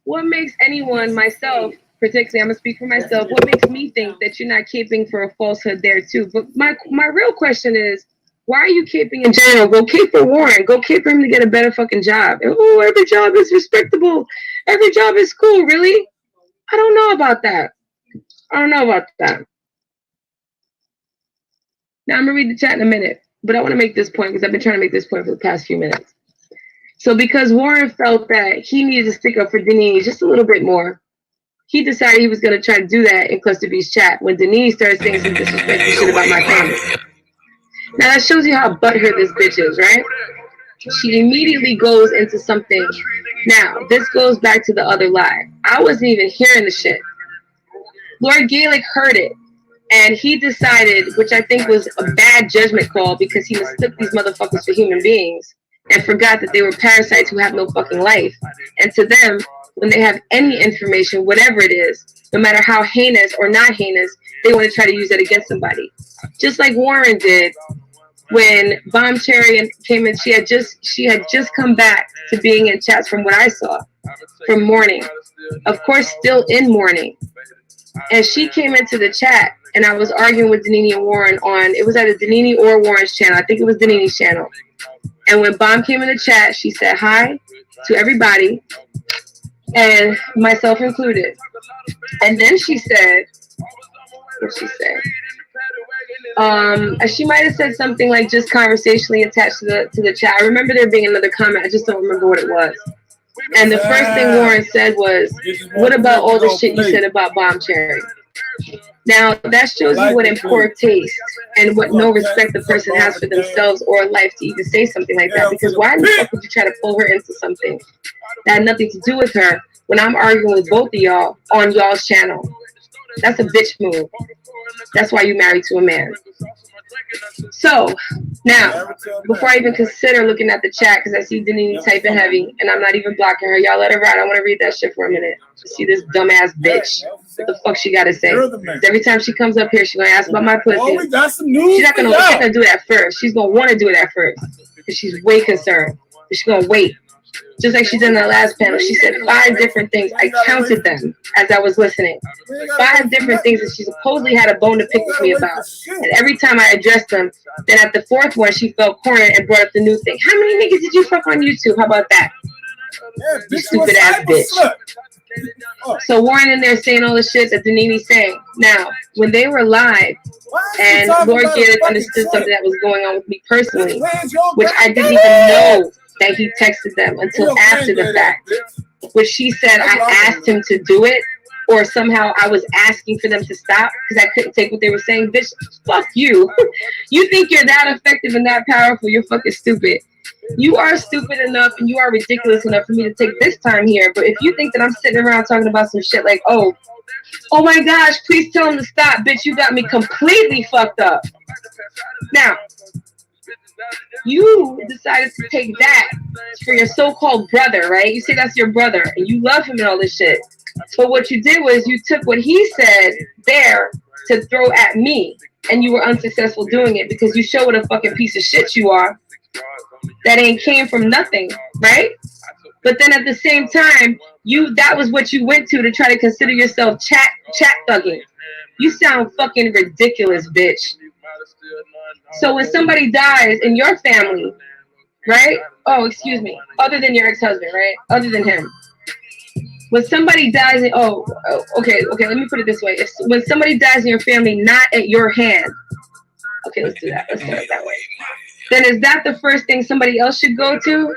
What makes anyone, myself, particularly, I'm gonna speak for myself, what makes me think that you're not caping for a falsehood there too? But my real question is, why are you caping in general? Go cape for Warren. Go cape for him to get a better fucking job. Oh, every job is respectable. Every job is cool. Really? I don't know about that. I don't know about that. Now I'm gonna read the chat in a minute, but I want to make this point because I've been trying to make this point for the past few minutes. So because Warren felt that he needed to stick up for Denise just a little bit more, he decided he was going to try to do that in Cluster B's chat when Denise started saying some disrespectful shit about my family. Now that shows you how butthurt this bitch is, right? She immediately goes into something. Now, this goes back to the other lie. I wasn't even hearing the shit. Lord Gaelic heard it, and he decided, which I think was a bad judgment call because he mistook these motherfuckers for human beings and forgot that they were parasites who have no fucking life. And to them, when they have any information, whatever it is, no matter how heinous or not heinous, they want to try to use it against somebody. Just like Warren did when Bomb Cherry came in. She had just come back to being in chats from what I saw from mourning. Of course, still in mourning. And she came into the chat, and I was arguing with Danini and Warren on, it was either Danini or Warren's channel. I think it was Danini's channel. And when Bomb came in the chat, she said hi to everybody, and myself included. And then she said, what did she say? She might have said something like just conversationally attached to the chat. I remember there being another comment. I just don't remember what it was. And the first thing Warren said was, what about all the shit you said about Bomb Cherry? Now, that shows you what in poor taste and what no respect the person has for themselves or life to even say something like that. Because why the fuck would you try to pull her into something that had nothing to do with her when I'm arguing with both of y'all on y'all's channel? That's a bitch move. That's why you married to a man. So, now, before I even consider looking at the chat, because I see Denise typing heavy, and I'm not even blocking her, y'all let her ride. I want to read that shit for a minute. See this dumbass bitch. What the fuck she got to say? Every time she comes up here, she's going to ask about my pussy. She's not going to do that first. She's going to want to do that first, because she's way concerned. She's going to wait. Just like she did in the last panel, she said 5 different things. I counted them as I was listening. 5 different things that she supposedly had a bone to pick with me about. And every time I addressed them, then at the 4th one, she felt cornered and brought up the new thing. How many niggas did you fuck on YouTube? How about that? You stupid ass bitch. So Warren in there saying all the shit that Danini's saying. Now, when they were live, and Lord Gaelic understood something that was going on with me personally, which I didn't even know that he texted them until after the fact, which she said I asked him to do it, or somehow I was asking for them to stop because I couldn't take what they were saying. Bitch, fuck you. You think you're that effective and that powerful, you're fucking stupid. You are stupid enough and you are ridiculous enough for me to take this time here, but if you think that I'm sitting around talking about some shit like, oh my gosh, please tell him to stop, bitch, you got me completely fucked up. Now, you decided to take that for your so-called brother, right? You say that's your brother and you love him and all this shit. But what you did was you took what he said there to throw at me, and you were unsuccessful doing it because you show what a fucking piece of shit you are. That ain't came from nothing, right? But then at the same time, that was what you went to try to consider yourself chat thugging. You sound fucking ridiculous, bitch. So when somebody dies in your family, right? Oh, excuse me. Other than your ex-husband, right? Other than him. When somebody dies okay, let me put it this way. When somebody dies in your family, not at your hand. Okay, let's do that. Let's do it that way. Then is that the first thing somebody else should go to?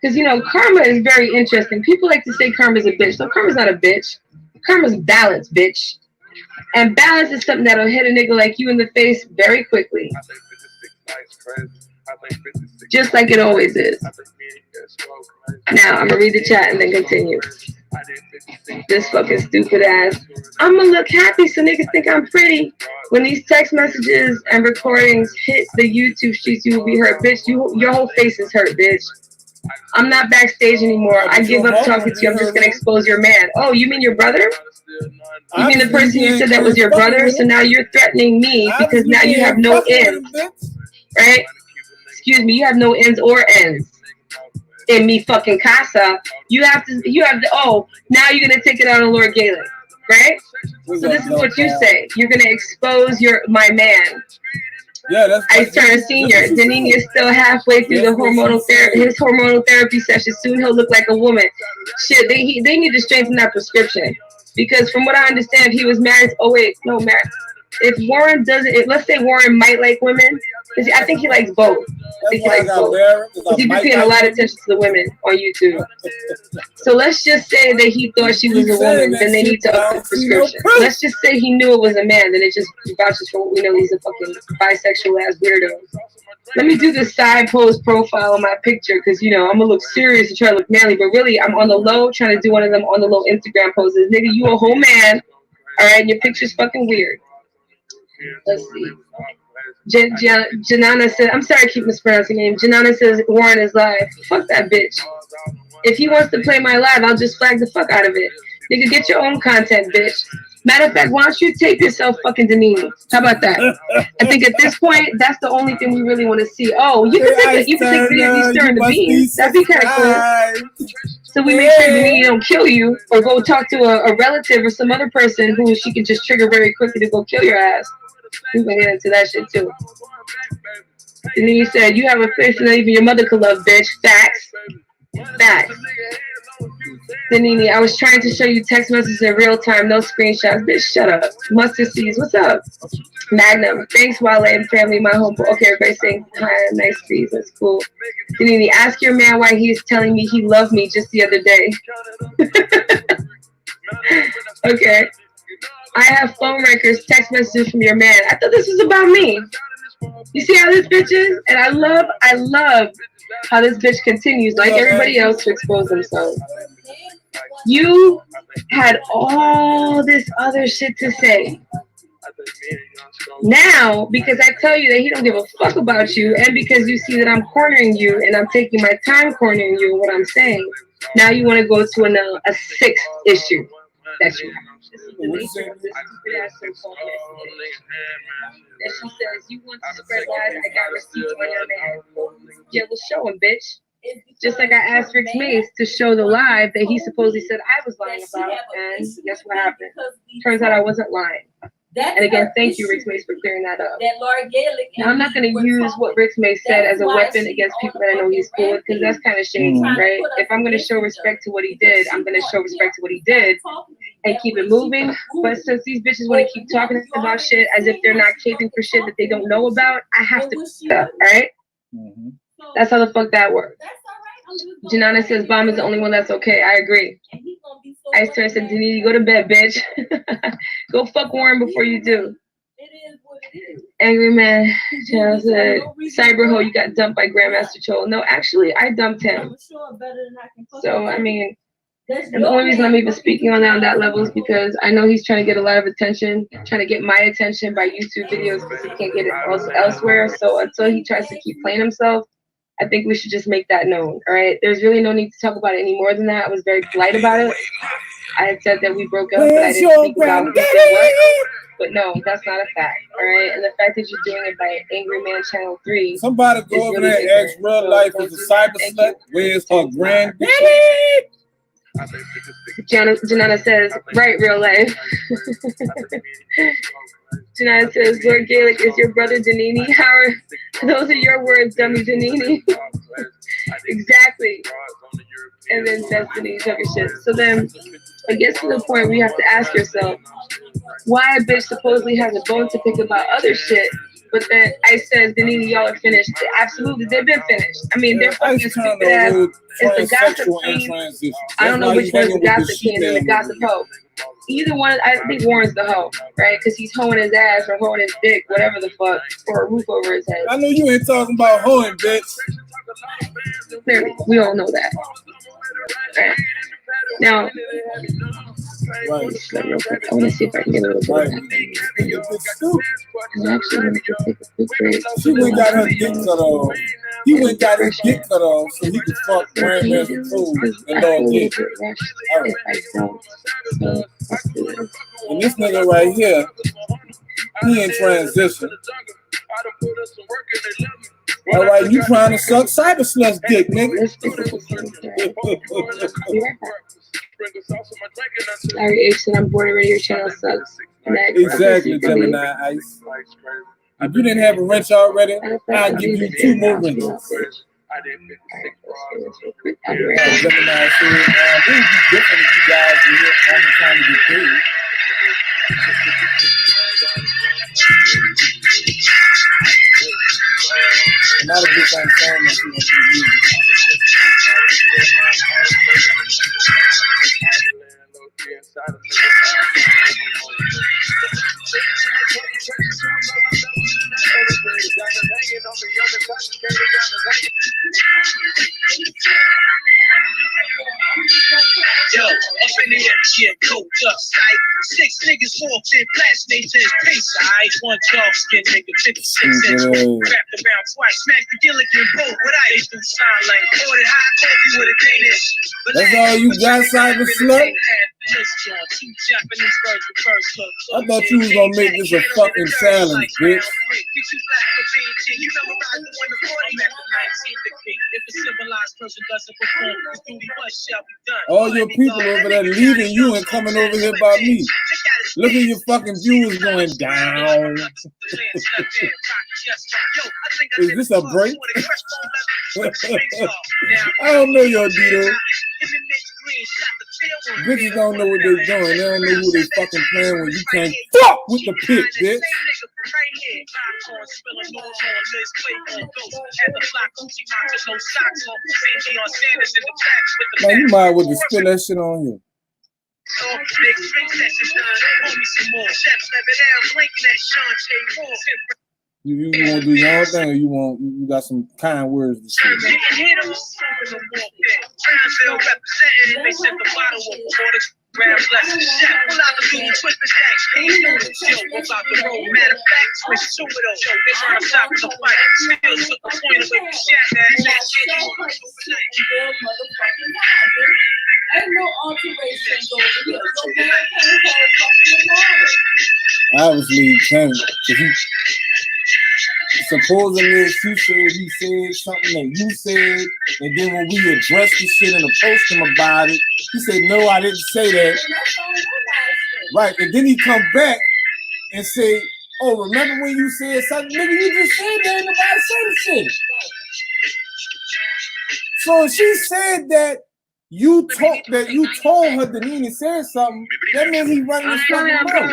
Because, karma is very interesting. People like to say karma's a bitch. No, karma's not a bitch. Karma's balance, bitch. And balance is something that'll hit a nigga like you in the face very quickly. Just like it always is. Now, I'm going to read the chat and then continue. This fucking stupid ass. I'm going to look happy so niggas think I'm pretty. When these text messages and recordings hit the YouTube streets, you will be hurt. Bitch, your whole face is hurt, bitch. I'm not backstage anymore. I give up talking to you. I'm just going to expose your man. Oh, you mean your brother? You mean the person you said that was your brother? So now you're threatening me because now you have no ends. Right? Excuse me, you have no ends or ends. in me fucking casa, you have to, oh, now you're going to take it out on Lord Gaelic, right? So this is what you say. You're going to expose my man. Yeah, that's I turned senior. Denini is still halfway through his hormonal therapy session. Soon he'll look like a woman. Shit, they need to strengthen that prescription. Because from what I understand, if he was married, if Warren doesn't, let's say Warren might like women, I think he likes both. He likes both. He's been paying a lot of attention to the women on YouTube. So let's just say that he thought she was a woman, then they need to up the prescription. Let's just say he knew it was a man, then it just vouches for what we know, he's a fucking bisexual ass weirdo. Let me do the side pose profile on my picture because, I'm going to look serious and try to look manly, but really I'm on the low trying to do one of them on the low Instagram poses. Nigga, you a whole man, all right, and your picture's fucking weird. Let's see. Janana said, I'm sorry I keep mispronouncing your name. Janana says Warren is live. Fuck that bitch. If he wants to play my live, I'll just flag the fuck out of it. Nigga, get your own content, bitch. Matter of fact, why don't you tape yourself fucking Denini? How about that? I think at this point, that's the only thing we really want to see. Oh, you can take video of you stirring the beans. That'd be kind of cool. So we make sure Denini don't kill you or go talk to a relative or some other person who she can just trigger very quickly to go kill your ass. We can get into that shit too. Denini said, you have a face that even your mother could love, bitch. Facts. Facts. Denini, I was trying to show you text messages in real time, no screenshots. Bitch, shut up. Mustard Seeds, what's up? Magnum, thanks, Wale and family, my home. Okay, everybody saying hi, nice trees, that's cool. Denini, ask your man why he is telling me he loved me just the other day. Okay. I have phone records, text messages from your man. I thought this was about me. You see how this bitch is? And I love how this bitch continues, like everybody else, to expose themselves. You had all this other shit to say. Now, because I tell you that he don't give a fuck about you, and because you see that I'm cornering you, and I'm taking my time cornering you, what I'm saying, now you want to go to a sixth issue that you have. That she says, you want to spread lies, I got receipts on your man. Yeah, well, show him, bitch. Just like I asked Rick Mace to show the lie that he supposedly said I was lying about, and guess what happened? Turns out I wasn't lying. And again, thank you, Rick Mace, for clearing that up. Now, I'm not going to use what Rick Mace said as a weapon against people that I know he's cool with, because that's kind of shady, right? If I'm going to show respect to what he did, I'm going to show respect to what he did and keep it moving. But since these bitches want to keep talking about shit as if they're not caping for shit that they don't know about, I have to stop, all right? That's how the fuck that works. Janana says Bomb is the only one that's okay. I agree. I said, Denise, go to bed, bitch. Go fuck Warren before you do. Angry man, Janana said, Cyberho, you got dumped by Grandmaster Chol. No, actually, I dumped him. So, I mean, and the only reason I'm even speaking on that level is because I know he's trying to get a lot of attention, trying to get my attention by YouTube videos because he can't get it elsewhere. So until he tries to keep playing himself, I think we should just make that known, all right? There's really no need to talk about it any more than that. I was very polite about it. I had said that we broke up, but I didn't speak about who did what. But no, that's not a fact, all right? And the fact that you're doing it by Angry Man Channel 3. Somebody go over there and ask real life is a cyberslut. Where's her granddaddy? Janana says, right, real life. Janana says, Lord Gaelic is your brother Denini. Howard, those are your words, dummy Denini. Exactly. And then that's Denini talking shit. So then it gets to the point where you have to ask yourself, why a bitch supposedly has a bone to pick about other shit, but then I said, Denini, y'all are finished. Absolutely, they've been finished. I mean, they're fucking stupid ass. It's the gossip queen. I don't know which one's the gossip king and the gossip hoe. Either one, I think Warren's the hoe, right? Because he's hoeing his ass or hoeing his dick, whatever the fuck, or a roof over his head. I know you ain't talking about hoeing, bitch. Clearly, we all know that. Right. Now, right. I want to see if I can get a little bit of that. I'm actually going to take a quick break. She went got her dick cut off. He went got his dick cut off so he could fuck Grandmaster food and Lord Dick. And this nigga right here, he in transition. All right, you trying to suck Cyberslut's dick, nigga. Larry H said, I'm bored already, your channel sucks. Exactly, Gemini Ice. If you didn't have a wrench already, I'll give you 2 more wrenches. Gemini said, it would be different if you guys were here only trying to get paid. Not a bitch I'm saying that she wants to use it. Yo, up in the air, coked up, sight. 6 niggas walked in, blast nades in his face, alright? 1 dark skin nigga, 56 inch, wrapped around twice, smacked the Gilligan boat with ice through sign lane, ordered hot coffee with a Danish. That's all you got, Cyberslut? I thought you was gonna make this a fucking challenge, bitch. All your people over there leaving you and coming over here by me. Look at your fucking views going down. Is this a break? I don't know your Dito. Bitches don't know what they're doing. They don't know who they fucking playing when you can't fuck with the pit, bitch. Now you might well just spill that shit on you. You want to do your own thing, or you got some kind words to say? Ain't no alterations over here. Obviously, he can't. Supposedly, she said he said something that you said, and then when we addressed the shit and approached him about it, he said, "No, I didn't say that." Right, and then he come back and say, "Oh, remember when you said something? Nigga, you just said that, nobody said the shit." So she said that you told her Denini said something. That means he running his fucking mouth.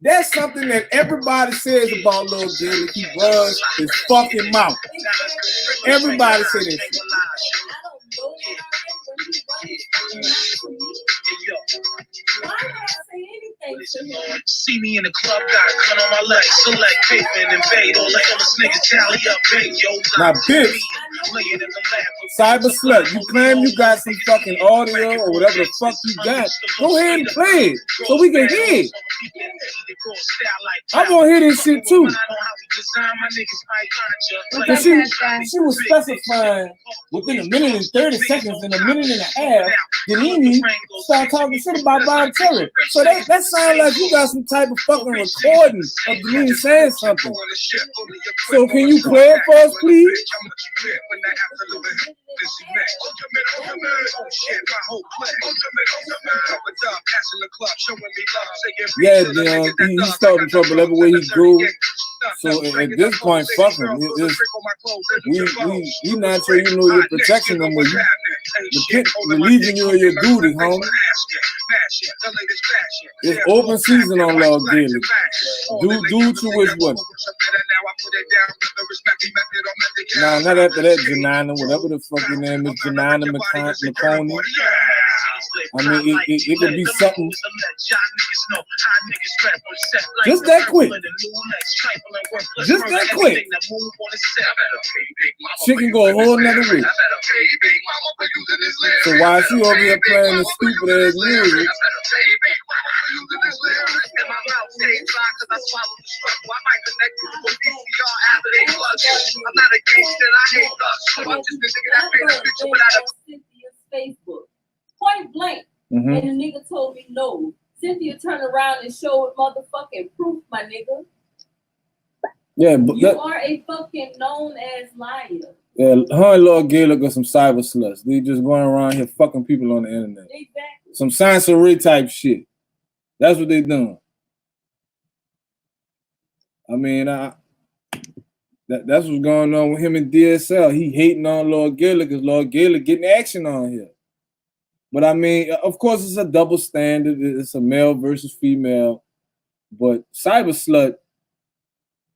That's something that everybody says about Lil Gilly. He runs his fucking mouth. Everybody say that shit. See me in the club, got a gun on my leg, select paper and invade, all the illest niggas tally up, big yo. Now, bitch, Cyberslut, you claim you got some fucking audio or whatever the fuck you got. Go ahead and play it so we can hear it. I want to hear this shit too. Because she was specifying within a minute and 30 seconds and a minute and a half, Denini started talking shit about Bob Terry. So that sounds like you got some type of fucking recording of Denini saying something. So can you play it for us, please? Yeah, Dion, he's starting trouble everywhere he goes. So at this point, fuck him. We not sure you know you're protecting them, but you're relieving you of your duty, homie. It's open season on Lord Daily. Do what you wish with it. Nah, not after that, Janina, whatever the fuck your name is, Janina McConey. I mean, it could be something. Just that quick. Just that quick. She can go a whole nother week. So why is she over here playing this stupid ass music? Facebook. Point blank. And the nigga told me no. Cynthia turned around and showed motherfucking proof, my nigga. Yeah, but you are a fucking known as liar. Yeah, her and Lord Gaelic are some cyber sluts. They just going around here fucking people on the internet. Exactly. Some sensory type shit. That's what they doing. I mean, that's what's going on with him and DSL. He hating on Lord Gaelic because Lord Gaelic getting action on here. But I mean, of course, it's a double standard. It's a male versus female. But Cyberslut,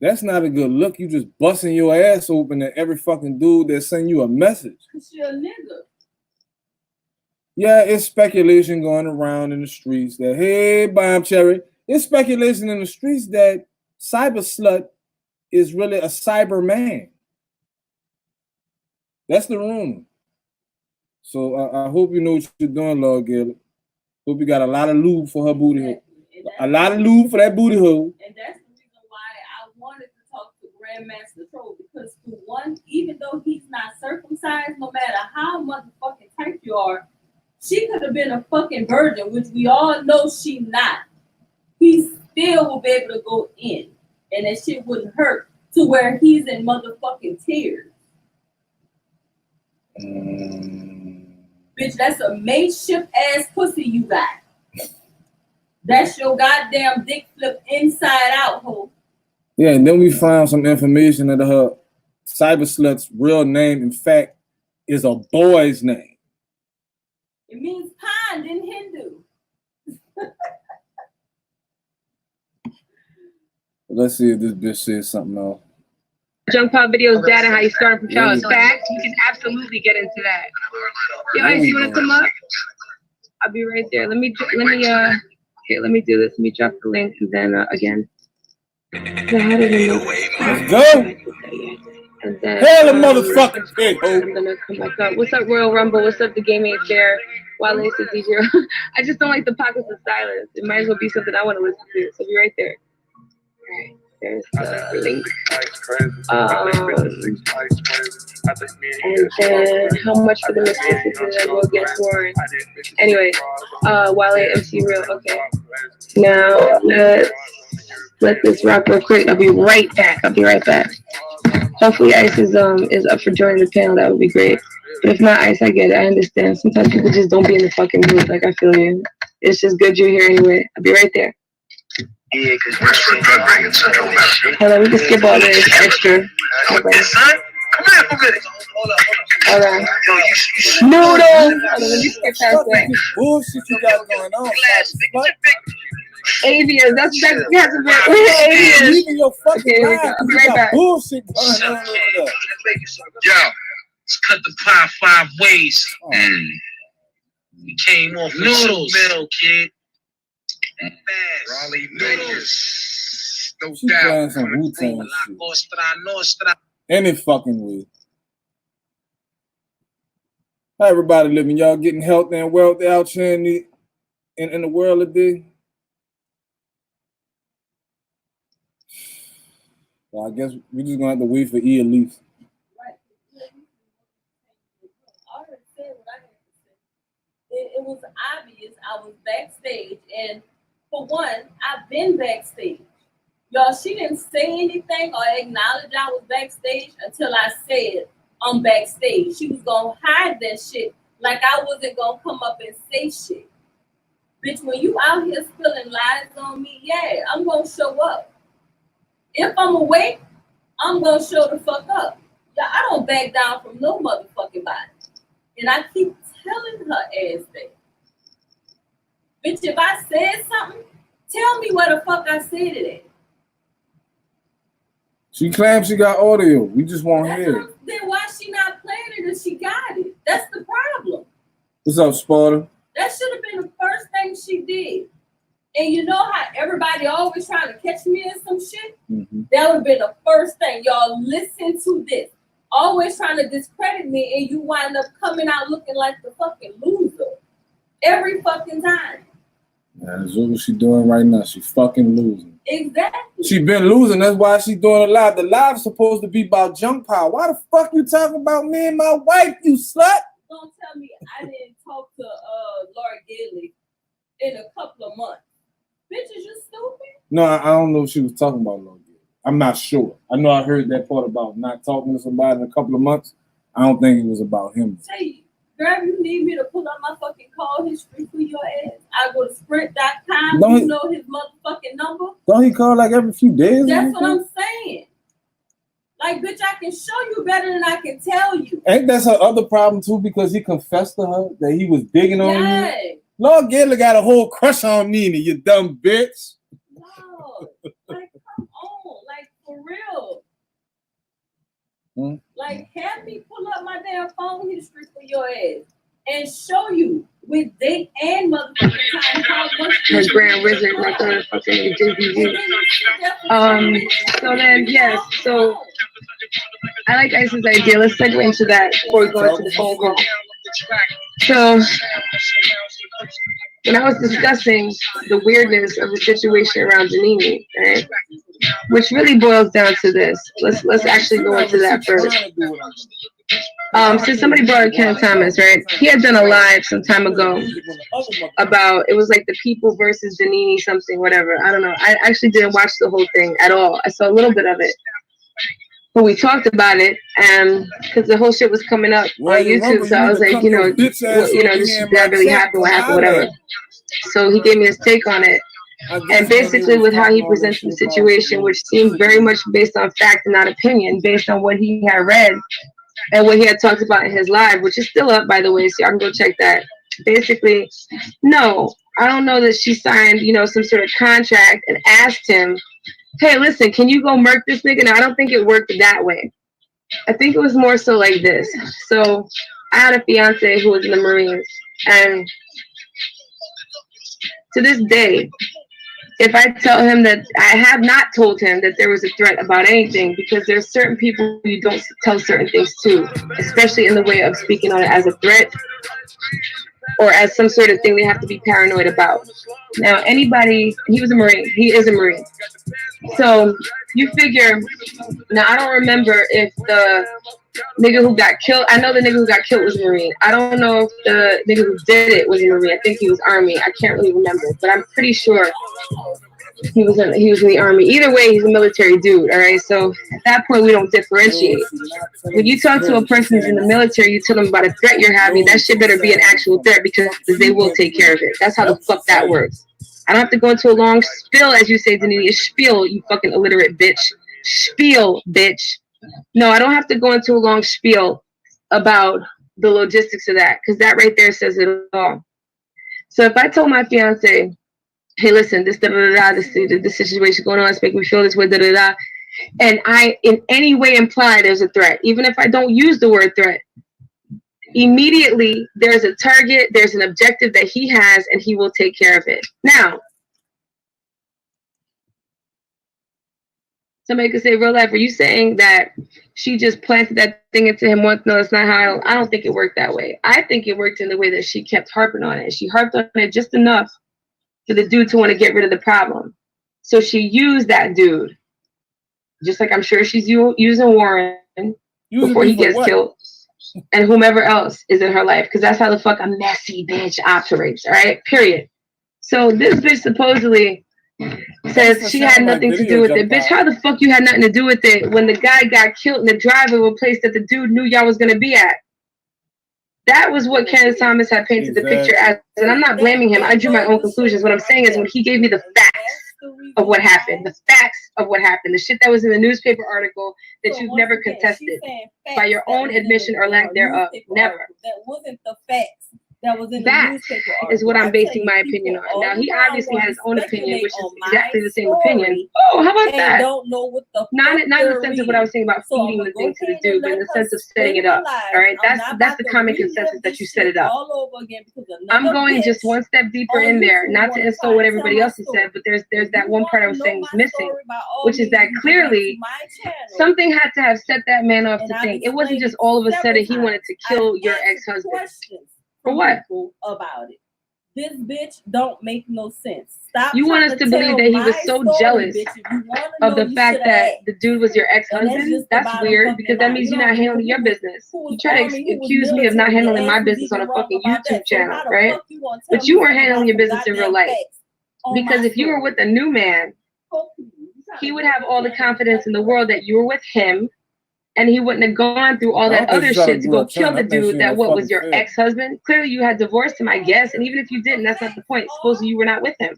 that's not a good look. You just busting your ass open at every fucking dude that send you a message. Cause you're a nigga. Yeah, it's speculation going around in the streets that, hey, Bomb Cherry, it's speculation in the streets that Cyberslut is really a cyber man. That's the rumor. So I hope you know what you're doing, Lord Gaelic. Hope you got a lot of lube for her booty hole. A lot of lube for that booty hole. And that's the reason why I wanted to talk to Grandmaster Troll, because for one, even though he's not circumcised, no matter how motherfucking tight you are, she could have been a fucking virgin, which we all know she not. He still will be able to go in, and that shit wouldn't hurt to where he's in motherfucking tears. Bitch, that's a mateship ass pussy you got. That's your goddamn dick flip inside out, ho. Yeah, and then we found some information that her Cyberslut's real name, in fact, is a boy's name. It means pond in Hindu. Let's see if this bitch says something else. Junk pop videos, dad, and how you started from child facts. We can absolutely get into that. Yo, Ice, you wanna come up? I'll be right there. Let me do this. Let me drop the link and then again. Let's go. And then, hell of motherfucking pig. I'm gonna come back up. What's up, Royal Rumble? What's up, the Game Ain't Fair? Wale says DJ. I just don't like the pockets of silence. It might as well be something I want to listen to. So be right there. All right. There's the link. And then how much for the mistakes that will get sworn? Anyway, Wale MC Real. Okay. Now let's let this rock real quick. I'll be right back. Hopefully Ice is up for joining the panel. That would be great. But if not, Ice, I get it. I understand. Sometimes people just don't be in the fucking mood. Like, I feel you. It's just good you're here anyway. I'll be right there. Yeah, because we're drug ring in Central America. Hold on, we can skip all this extra. Son, come here for a minute. Hold on. Noodles! Hold on, let me skip past that. Bullshit you got going on. Avians, that's Avians. Leaving your fucking Okay, here we go. I'll be right back. Bullshit going on over there. Yo, let's cut the pie 5 ways. We came off noodles mill, kid. Raleigh noodles. No She playing some Wu-Tang shit. Any fucking way. How everybody living? Y'all getting healthy and wealthy out here in the world today? Well, I guess we're just gonna have to wait for E at least. Right. I already said what I had to say. It was obvious I was backstage, and for one, I've been backstage. Y'all, she didn't say anything or acknowledge I was backstage until I said I'm backstage. She was gonna hide that shit like I wasn't gonna come up and say shit. Bitch, when you out here spilling lies on me, yeah, I'm gonna show up. If I'm awake, I'm gonna show the fuck up. Yeah, I don't back down from no motherfucking body. And I keep telling her ass that. Bitch, if I said something, tell me where the fuck I said it at. She claims she got audio. We just won't hear it. Then why she not playing it if she got it? That's the problem. What's up, Sparta? That should have been the first thing she did. And you know how everybody always trying to catch me in some shit? Mm-hmm. That would have been the first thing. Y'all listen to this. Always trying to discredit me, and you wind up coming out looking like the fucking loser. Every fucking time. Yeah, that's what she's doing right now. She's fucking losing. Exactly. She been losing. That's why she's doing a live. The live's supposed to be about junk power. Why the fuck you talking about me and my wife, you slut? Don't tell me I didn't talk to Lord Gailey in a couple of months. Bitch, is you stupid? No, I don't know if she was talking about Lord Gailey. I'm not sure. I know I heard that part about not talking to somebody in a couple of months. I don't think it was about him. Hey, girl, you need me to pull up my fucking call history for your ass? I go to sprint.com. You know his motherfucking number? Don't he call like every few days? That's what I'm saying. Like, bitch, I can show you better than I can tell you. Ain't that her other problem too? Because he confessed to her that he was digging on you. Lord Gaylor got a whole crush on Nene, you dumb bitch. No, like, come on, like, for real. Like, have me pull up my damn phone history for your ass and show you with date and motherfucking time how much her Grand Wizard, like the fucking JVG. So then, yes, so I like Ice's idea. Let's segue into that before we go into the phone call. So when I was discussing the weirdness of the situation around Janine, right, which really boils down to this. Let's actually go into that first. Since somebody brought up Ken Thomas, right? He had done a live some time ago about, it was like the people versus Janine something, whatever. I don't know. I actually didn't watch the whole thing at all. I saw a little bit of it. But we talked about it, and because the whole shit was coming up on YouTube, so I was like, this should really happen, whatever. So he gave me his take on it, and basically with how he presented the situation, which seemed very much based on fact and not opinion, based on what he had read and what he had talked about in his live, which is still up, by the way, so y'all can go check that. Basically, no, I don't know that she signed, some sort of contract and asked him, hey, listen, can you go murk this nigga? No, I don't think it worked that way. I think it was more so like this. So I had a fiance who was in the Marines, and to this day, if I tell him that I have not told him that there was a threat about anything, because there's certain people you don't tell certain things to, especially in the way of speaking on it as a threat or as some sort of thing they have to be paranoid about. Now, he was a Marine. He is a Marine. So you figure, now I don't remember if the nigga who got killed, I know the nigga who got killed was a Marine. I don't know if the nigga who did it was a Marine. I think he was Army. I can't really remember, but I'm pretty sure he was in the Army. Either way, he's a military dude, all right? So at that point, we don't differentiate. When you talk to a person who's in the military, you tell them about a threat you're having, that shit better be an actual threat, because they will take care of it. That's how the fuck that works. I don't have to go into a long spiel, as you say, Denise. Spiel, you fucking illiterate bitch. Spiel, bitch. No, I don't have to go into a long spiel about the logistics of that, because that right there says it all. So if I told my fiance, hey, listen, this this situation going on, it's making me feel this way, and I in any way imply there's a threat, even if I don't use the word threat, immediately there's a target, there's an objective that he has, and he will take care of it. Now, somebody could say, real life, are you saying that she just planted that thing into him once? No, that's not how. I don't think it worked that way. I think it worked in the way that she kept harping on it. She harped on it just enough for the dude to want to get rid of the problem. So she used that dude, just like I'm sure she's using Warren before he gets killed, and whomever else is in her life, because that's how the fuck a messy bitch operates, all right? Period. So this bitch supposedly says she had nothing to do with it. Bitch, how the fuck you had nothing to do with it when the guy got killed in the drive of a place that the dude knew y'all was going to be at? That was what Kenneth Thomas had painted the picture as. And I'm not blaming him. I drew my own conclusions. What I'm saying is when he gave me the facts of what happened, the shit that was in the newspaper article that you've never contested by your own admission or lack thereof. Never. That wasn't the facts. That was in the newspaper article. Is what I'm basing my opinion on. Now, he obviously has his own opinion, which is exactly the same opinion. Oh, how about that? Don't know what the not in the sense of what I was saying about feeding the thing to the dude, but in the sense of setting it up. All right, that's the common consensus that you set it up. I'm going just one step deeper in there, not to insult what everybody else has said, but there's that one part I was saying was missing, which is that clearly something had to have set that man off to think. It wasn't just all of a sudden he wanted to kill your ex-husband. For what? About it. This bitch don't make no sense. Stop. You want us to believe that he was so jealous of the fact that the dude was your ex-husband? That's weird, because that means you're not handling your business. You try to accuse me of not handling my business on a fucking YouTube channel, right? But you weren't handling your business in real life. Because if you were with a new man, he would have all the confidence in the world that you were with him, and he wouldn't have gone through all that other shit to go kill the dude that what was your ex-husband. Clearly you had divorced him, I guess, and even if you didn't, that's not the point. Supposedly you were not with him.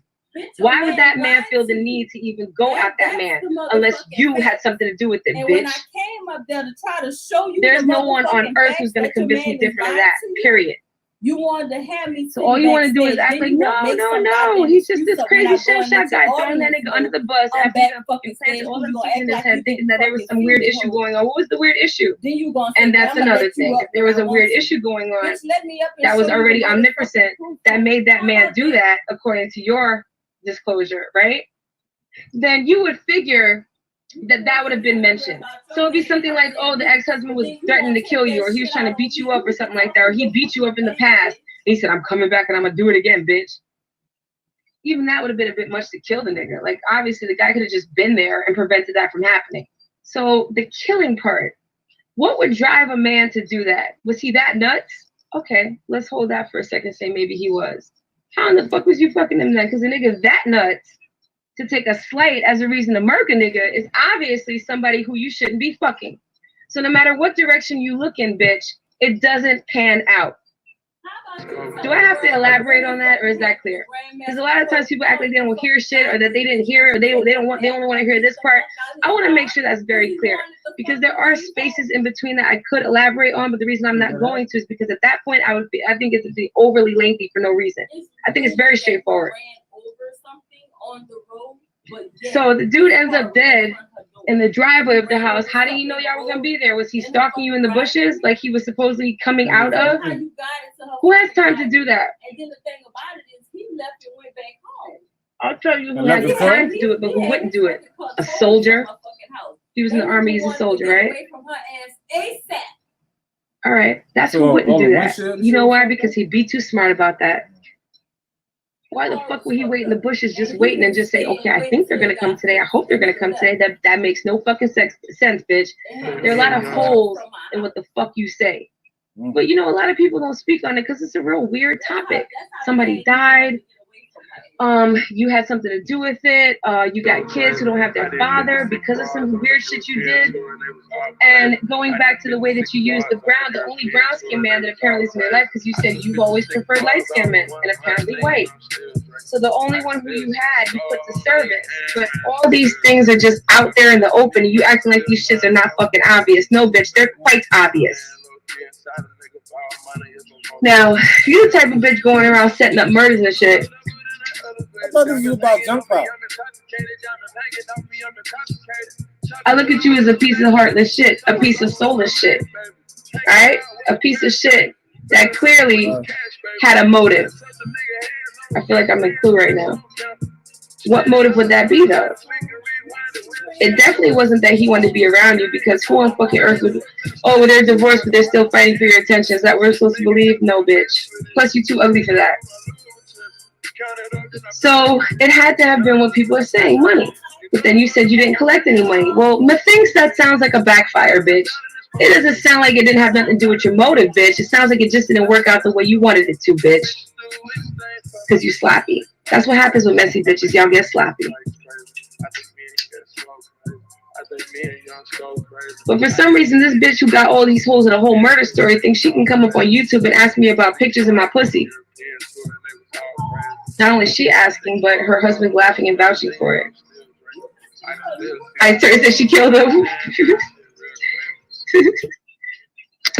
Why would that man feel the need to even go at that man unless you had something to do with it, bitch? When I came up there to try to show you, there's no one on earth who's going to convince me different of that, period. You wanted to have me. So all you want to do is act like, no. He's just this crazy shit shot guy throwing that nigga under the bus after he fucking planted all them seeds in his head, thinking that there was some weird issue going on. What was the weird issue? And that's another thing. If there was a weird issue going on that was already omnipresent, that made that man do that, according to your disclosure, right? Then you would figure that would have been mentioned. So it'd be something like, oh, the ex-husband was threatening to kill you, or he was trying to beat you up or something like that, or he beat you up in the past. And he said, I'm coming back and I'm gonna do it again, bitch. Even that would have been a bit much to kill the nigga. Like, obviously the guy could have just been there and prevented that from happening. So the killing part, what would drive a man to do that? Was he that nuts? Okay, let's hold that for a second, say maybe he was. How in the fuck was you fucking him then? Because the nigga that nuts to take a slight as a reason to murder a nigga is obviously somebody who you shouldn't be fucking. So no matter what direction you look in, bitch, it doesn't pan out. Do I have to elaborate on that, or is that clear? Because a lot of times people act like they don't hear shit, or that they didn't hear, or they only want to hear this part. I want to make sure that's very clear, because there are spaces in between that I could elaborate on, but the reason I'm not going to is because at that point I think it would be overly lengthy for no reason. I think it's very straightforward. So the dude ends up dead in the driveway of the house. How did he know y'all were gonna be there? Was he stalking you in the bushes like he was supposedly coming out of? Who has time to do that? And then the thing about it is he left and went back home. I'll tell you who had the time to do it, but who wouldn't do it. A soldier. He was in the army, he's a soldier, right? All right, that's who wouldn't do that. You know why? Because he'd be too smart about that. Why the fuck would he wait in the bushes just waiting and just say, okay, I think they're going to come today. I hope they're going to come today. That makes no fucking sense, bitch. There are a lot of holes in what the fuck you say. But, you know, a lot of people don't speak on it because it's a real weird topic. Somebody died. You had something to do with it. You got kids who don't have their father because of some weird shit you did. And going back to the way that you used the only brown skinned man that apparently is in your life, because you said you've always preferred light skinned men and apparently white. So the only one who you had, you put to service. But all these things are just out there in the open. And you acting like these shits are not fucking obvious. No, bitch, they're quite obvious. Now, you the type of bitch going around setting up murders and shit. I thought this was about junk out. I look at you as a piece of heartless shit, a piece of soulless shit. Alright? A piece of shit that clearly had a motive. I feel like I'm in Clue right now. What motive would that be, though? It definitely wasn't that he wanted to be around you, because who on fucking earth would, oh, well, they're divorced, but they're still fighting for your attention. Is that what we're supposed to believe? No, bitch. Plus, you're too ugly for that. So it had to have been what people are saying, money. But then you said you didn't collect any money. Well, methinks that sounds like a backfire, bitch. It doesn't sound like it didn't have nothing to do with your motive, bitch. It sounds like it just didn't work out the way you wanted it to, bitch. Because you sloppy. That's what happens with messy bitches. Y'all get sloppy. But for some reason, this bitch who got all these holes in a whole murder story thinks she can come up on YouTube and ask me about pictures of my pussy. Not only is she asking, but her husband's laughing and vouching for it. I said she killed him.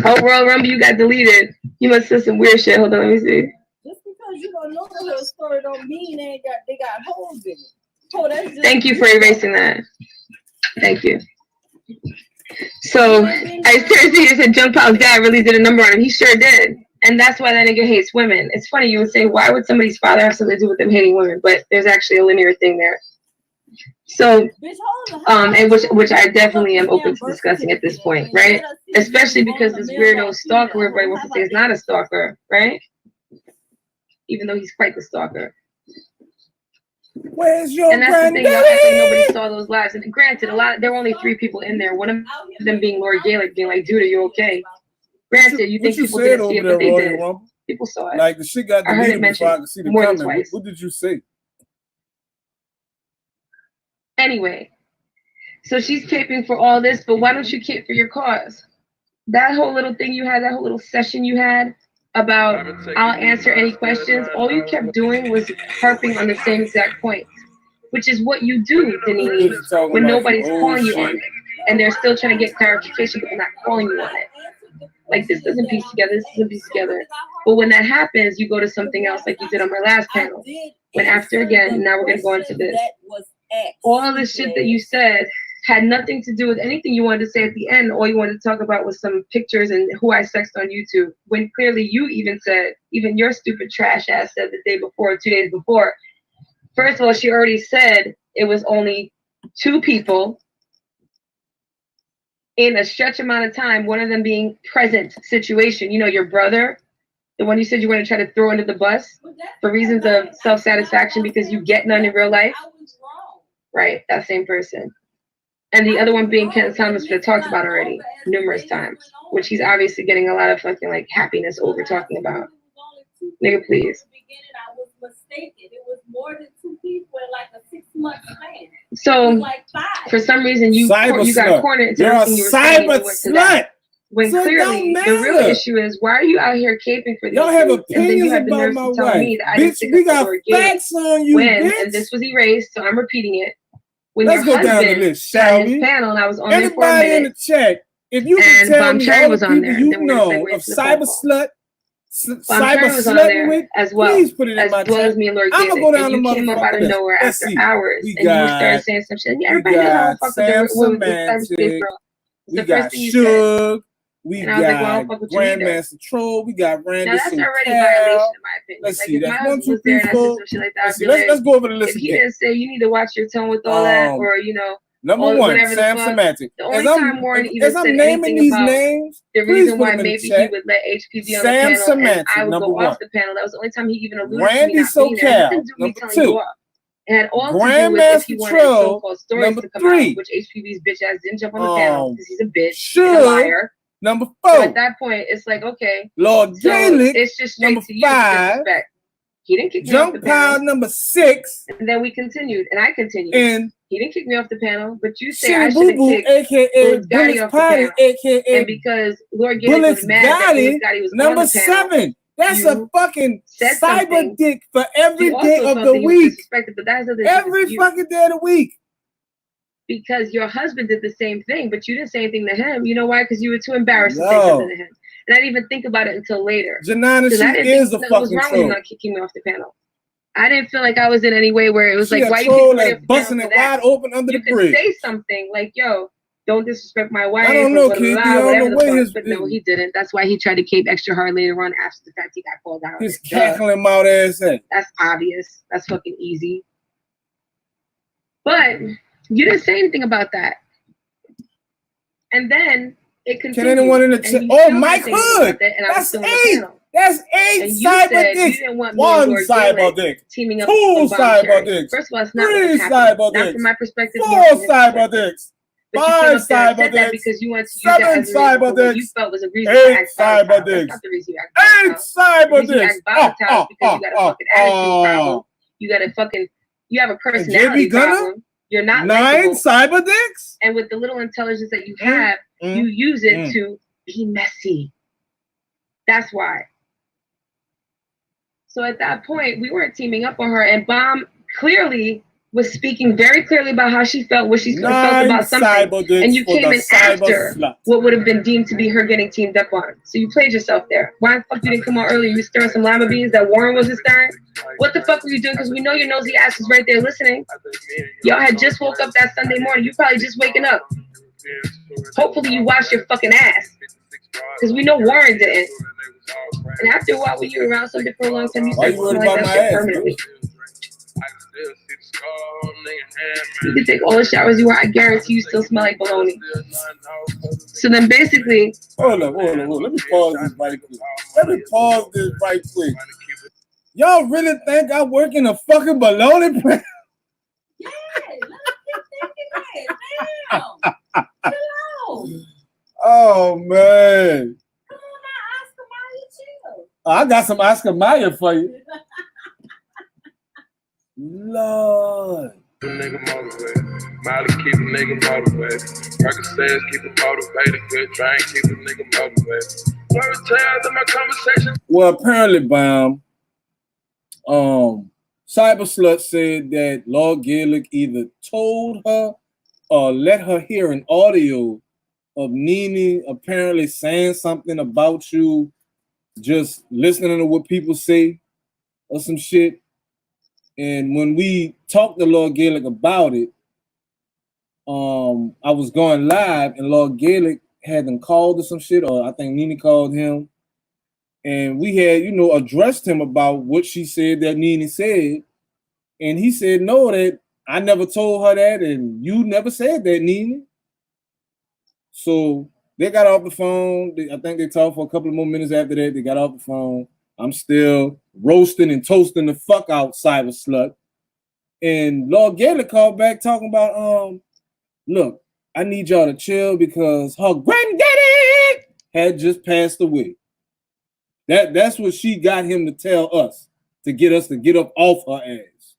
Oh, Royal Rumble, you got deleted. You must have some weird shit. Hold on, let me see. Just because you don't know the whole story don't mean they got holes in it. Oh, that's just thank you for erasing that. Thank you. So, I seriously said Junk Powell's dad really did a number on him. He sure did. And that's why that nigga hates women. It's funny, you would say, why would somebody's father have something to do with them hating women? But there's actually a linear thing there. So, and which I definitely am open to discussing at this point, right? Especially because this weirdo stalker, everybody wants to say is not a stalker, right? Even though he's quite the stalker. Where's your and that's the thing, y'all act like nobody saw those lives. And granted, there were only 3 people in there. One of them being Lori Gaelic, being like, dude, are you okay? Granted, you think people didn't see it, but they did. People saw it. Like the shit got deleted before I could see the comment. What did you say? Anyway, So she's caping for all this, but why don't you cape for your cause? That whole little thing you had, that whole little session you had about I'll answer any questions, all you kept doing was harping on the same exact point, which is what you do, Denise, when nobody's calling you on it. And they're still trying to get clarification, but they're not calling you on it. Like, this doesn't piece together, this doesn't piece together. But when that happens, you go to something else like you did on my last panel. When after again, now we're going to go into this. All the shit that you said had nothing to do with anything you wanted to say at the end. All you wanted to talk about was some pictures and who I sexed on YouTube. When clearly you even said, even your stupid trash ass said the day before, 2 days before. First of all, she already said it was only 2 people in a stretch amount of time, one of them being present situation. You know, your brother, the one you said you were going to try to throw under the bus for reasons of self-satisfaction because you get none in real life. Right, that same person. And the other one being Ken Thomas, which I talked about already numerous times, which he's obviously getting a lot of fucking like happiness over talking about. Nigga, please. I was mistaken. It was more than 2 people in like a 6-month span. So like 5. for some reason you got cornered into everything you were saying and went to that. When so clearly the real issue is, why are you out here caping for these Y'all have things? opinions and then you have the about nerves my to tell wife. me that I Bitch, didn't we got facts on you, bitch. And this was erased, so I'm repeating it. When Let's your go down the husband list, shall had his we? panel, and I was on there for a Everybody in minute. the chat, if you can tell me all the people you know of Cyberslut, Cyberslut with, as well, please put it in my chat. As me and Lord I'm gonna go down the motherfucker. You came up out of nowhere Let's after see. hours, We and you started saying some shit. Yeah, everybody knows how to fuck with cyberspace girl. We got Suge. We got Grandmaster Troll. We got Randy. Now that's already violation, in my opinion. Let's like, see. That's 1, 2, 3, 4. Let's go over the list again. If he didn't say you need to watch your tone with all that, or you know. Number 1, Sam Semantic. The only time Warren even said naming these about names, the reason why maybe he would let HPV on the panel Semantic, and I would go off the panel. That was the only time he even alluded to me not being there. Nothing to do with me telling you off. It had all to do with if he wanted so-called stories to come out, which HPV's bitch ass didn't jump on the panel because he's a bitch and a liar. Number 4. So at that point, it's like, okay, Lord Gaelic, it's just straight number to you 5. Disrespect. He didn't kick me off the panel. Jump number 6. And then we continued, and I continued. And he didn't kick me off the panel, but you say I shouldn't kick aka Gotti off the panel. aka and because Lord Gaelic was mad that Gotti was number on the panel, 7. That's a fucking cyber dick for every day of the week. But that's every fucking day of the week. Because your husband did the same thing, but you didn't say anything to him. You know why? Because you were too embarrassed to say something to him. And I didn't even think about it until later. Janana, she is a fucking troll. What's wrong with you not kicking me off the panel? I didn't feel like I was in any way where it was like, why you kicking me off the busting it wide open under the bridge. You could say something like, yo, don't disrespect my wife. I don't know, kid. But no, he didn't. That's why he tried to cape extra hard later on after the fact he got called out. His cackling mouth ass. That's obvious. That's fucking easy. But you didn't say anything about that. And then it continued. Can anyone in the chat? Oh, Mike Hood. That's 8. That's 8 cyber dicks. 1 cyber dick. 2 cyber dicks. First of all, it's not 3 cyber dicks. Not from my perspective. 4 cyber dicks. 5 cyber dicks. Because you want to use 7 cyber dicks. You felt was a reason 8 cyber dicks. 8 cyber dicks. Because you got a fucking attitude problem. You got a fucking. You have a personality problem. You're not 9 cyber dicks. And with the little intelligence that you have, you use it to be messy. That's why. So at that point, we weren't teaming up on her, and Bomb clearly was speaking very clearly about how she felt, what she felt about something, and you came in after what would have been deemed to be her getting teamed up on. So you played yourself there. Why the fuck you didn't come on earlier? You stirring some lima beans that Warren wasn't stirring? What the fuck were you doing? Because we know your nosy ass is right there listening. Y'all had just woke up that Sunday morning. You probably just waking up. Hopefully you washed your fucking ass. Because we know Warren didn't. And after a while, when you were around something for a long time, you started smelling like that shit permanently. You can take all the showers you want. I guarantee you still smell like bologna. So then basically... Hold on. Let me pause this right quick. Y'all really think I work in a fucking bologna plant? Yeah, let me think that. Damn. Oh, man. Come on now, Oscar Mayer, chill. I got some Oscar Mayer for you. Lord. Nigga motivated. Molly keep a nigga motivated. Percocets keep a motivated. Good drink keep a nigga motivated. Words tell them my conversation. Well, apparently, Cyberslut said that Lord Gillick either told her or let her hear an audio of Nene apparently saying something about you, just listening to what people say or some shit. And when we talked to Lord Gillick about it, I was going live and Lord Gillick had them called or some shit, or I think Nene called him. And we had, addressed him about what she said that Nene said. And he said, no, that I never told her that, and you never said that, Nene. So they got off the phone. I think they talked for a couple of more minutes after that. They got off the phone. I'm still roasting and toasting the fuck out Cyberslut. And Lord Gillick called back talking about, look, I need y'all to chill because her granddaddy had just passed away. That's what she got him to tell us, to get us to get up off her ass.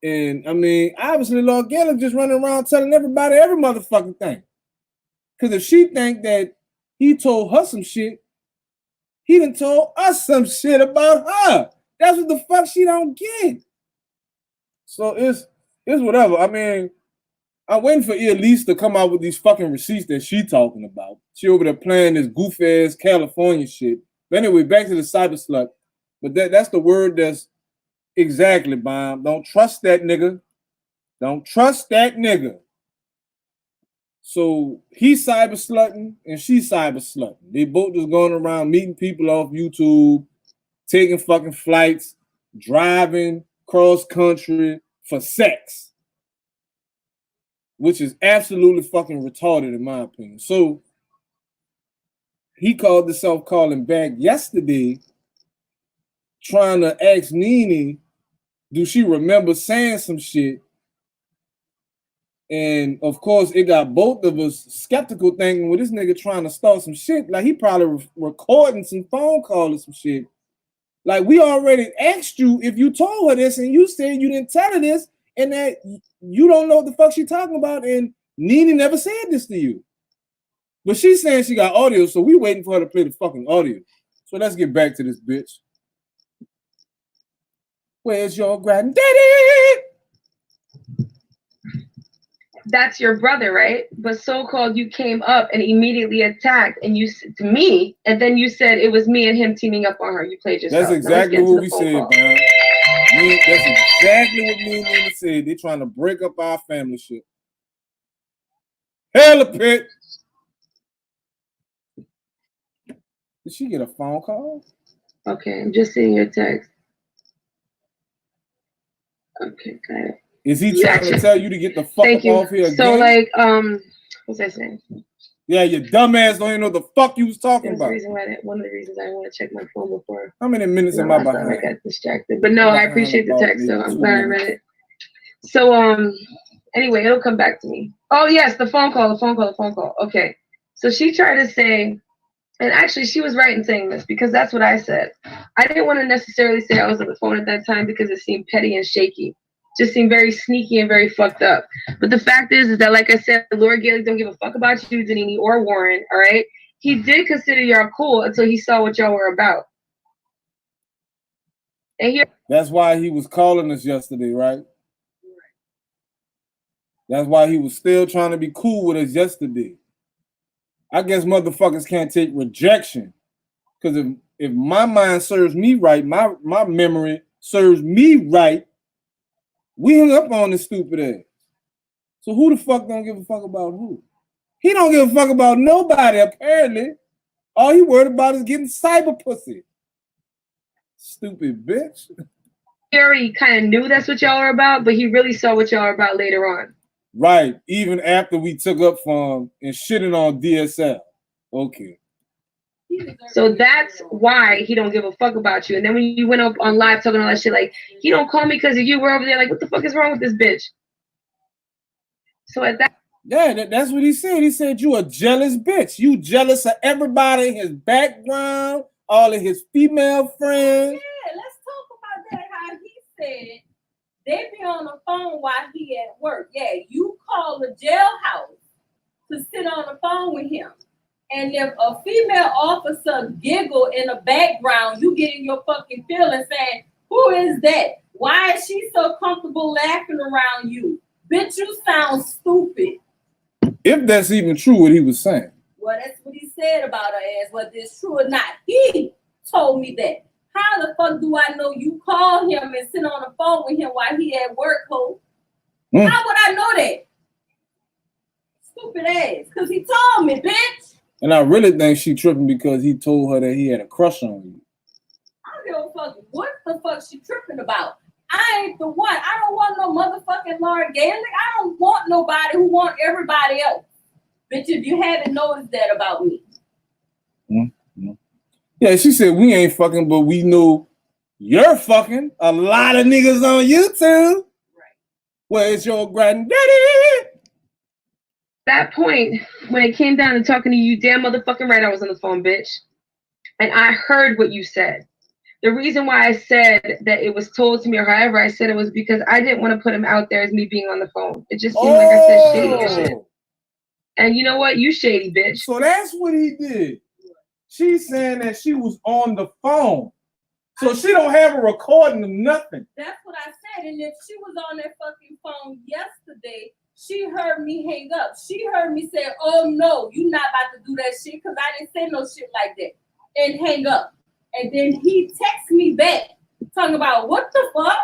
And I mean, obviously Lord Gillick just running around telling everybody every motherfucking thing. Because if she think that he told her some shit, he done told us some shit about her. That's what the fuck she don't get. So it's whatever. I mean, I'm waiting for Elise to come out with these fucking receipts that she talking about. She over there playing this goofy ass California shit. But anyway, back to the Cyberslut. But that's the word that's exactly, Bomb. Don't trust that nigga. Don't trust that nigga. So he's cyberslutting and she's cyberslutting. They both just going around meeting people off YouTube, taking fucking flights, driving cross country for sex, which is absolutely fucking retarded in my opinion. So he called himself calling back yesterday, trying to ask Nene, do she remember saying some shit? And of course, it got both of us skeptical, thinking, well, this nigga trying to start some shit. Like he probably recording some phone call or some shit. Like we already asked you if you told her this, and you said you didn't tell her this, and that you don't know what the fuck she talking about. And Nene never said this to you. But she's saying she got audio, so we waiting for her to play the fucking audio. So let's get back to this bitch. Where's your granddaddy? That's your brother, right? But so-called you came up and immediately attacked, and you said to me, and then you said it was me and him teaming up on her. You played yourself. That's exactly what we said, man. That's exactly what me and Nene said. They trying to break up our family shit. Hell pit. Did she get a phone call? Okay, I'm just seeing your text. Okay, got it. Is he trying to tell you to get the fuck off here again? So like, what's I saying? Yeah, your dumbass don't even know the fuck you was talking about. One of the reasons I want to check my phone before. How many minutes am I behind? I got distracted, but no, I appreciate the text, so I'm glad I read it. So anyway, it'll come back to me. Oh yes, the phone call. Okay, so she tried to say, and actually she was right in saying this because that's what I said. I didn't want to necessarily say I was on the phone at that time because it seemed petty and shaky. Just seemed very sneaky and very fucked up. But the fact is that, like I said, Lord Gillick don't give a fuck about you, Denini, or Warren, all right? He did consider y'all cool until he saw what y'all were about. And that's why he was calling us yesterday, right? That's why he was still trying to be cool with us yesterday. I guess motherfuckers can't take rejection. Because if my mind serves me right, my memory serves me right, we hung up on this stupid ass. So who the fuck don't give a fuck about who? He don't give a fuck about nobody, apparently. All he worried about is getting cyber pussy. Stupid bitch. Gary kind of knew that's what y'all are about, but he really saw what y'all are about later on. Right. Even after we took up for him and shitting on DSL. Okay. So that's why he don't give a fuck about you. And then when you went up on live talking all that shit, like, he don't call me because you were over there, like, what the fuck is wrong with this bitch? So at that... Yeah, that's what he said. He said, you a jealous bitch. You jealous of everybody in his background, all of his female friends. Yeah, let's talk about that, how he said They be on the phone while he at work. Yeah, you call the jailhouse to sit on the phone with him. And if a female officer giggle in the background, you get in your fucking feelings saying, who is that? Why is she so comfortable laughing around you? Bitch, you sound stupid. If that's even true what he was saying. Well, that's what he said about her ass, whether it's true or not. He told me that. How the fuck do I know you call him and sit on the phone with him while he at work, ho? How would I know that? Stupid ass. Because he told me, bitch. And I really think she tripping because he told her that he had a crush on you. I don't give a fuck what the fuck she tripping about. I ain't the one. I don't want no motherfucking Laura Gaelic. I don't want nobody who want everybody else. Bitch, if you haven't noticed that about me. Mm-hmm. Yeah, she said we ain't fucking, but we know you're fucking. A lot of niggas on YouTube. Right. Where's your granddaddy? That point, when it came down to talking to you, damn motherfucking right I was on the phone, bitch. And I heard what you said. The reason why I said that it was told to me or however I said it was because I didn't want to put him out there as me being on the phone. It just seemed like I said shady as shit. And you know what? You shady, bitch. So that's what he did. She's saying that she was on the phone. So she don't have a recording of nothing. That's what I said. And if she was on that fucking phone yesterday, she heard me hang up. She heard me say, oh no, you not about to do that shit because I didn't say no shit like that. And hang up. And then he texts me back talking about what the fuck?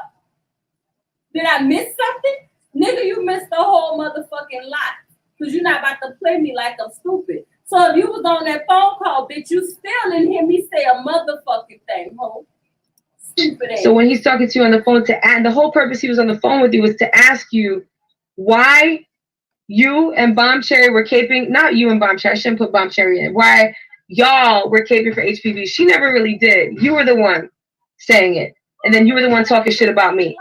Did I miss something? Nigga, you missed the whole motherfucking lot. Because you're not about to play me like I'm stupid. So if you was on that phone call, bitch, you still didn't hear me say a motherfucking thing, ho. Stupid ass. So when he's talking to you on the phone the whole purpose he was on the phone with you was to ask you why you and Bomb Cherry were caping, not you and Bomb Cherry, I shouldn't put Bomb Cherry in, why y'all were caping for HPV. She never really did. You were the one saying it. And then you were the one talking shit about me.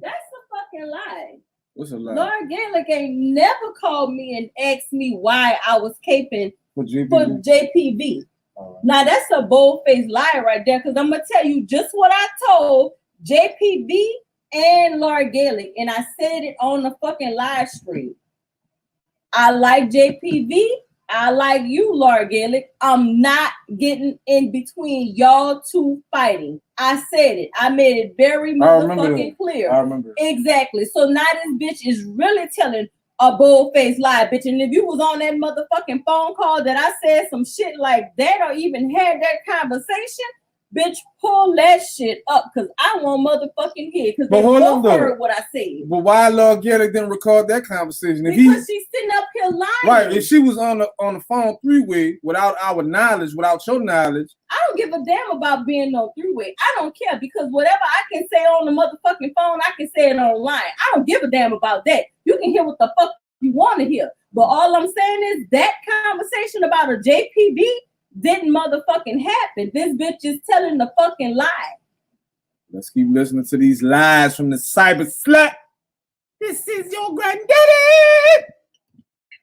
That's a fucking lie. What's a lie? Laura Gaelic ain't never called me and asked me why I was caping for JPV. Now that's a bold-faced lie right there, because I'm gonna tell you just what I told JPV and Laura Gaelic, and I said it on the fucking live stream. I like JPV. I like you, Laura Gaelic. I'm not getting in between y'all two fighting. I said it. I made it very motherfucking clear. I remember. Exactly. So now this bitch is really telling a bold-faced lie, bitch. And if you was on that motherfucking phone call that I said some shit like that or even had that conversation, bitch, pull that shit up because I want motherfucking hear because they both heard what I said. But why Laura Gaelic didn't record that conversation? Because she's sitting up here lying. Right, if she was on the phone three-way without our knowledge, without your knowledge. I don't give a damn about being on three-way. I don't care because whatever I can say on the motherfucking phone, I can say it online. I don't give a damn about that. You can hear what the fuck you want to hear. But all I'm saying is that conversation about a JPV didn't motherfucking happen. This bitch is telling the fucking lie. Let's keep listening to these lies from the Cyberslut. This is your granddaddy.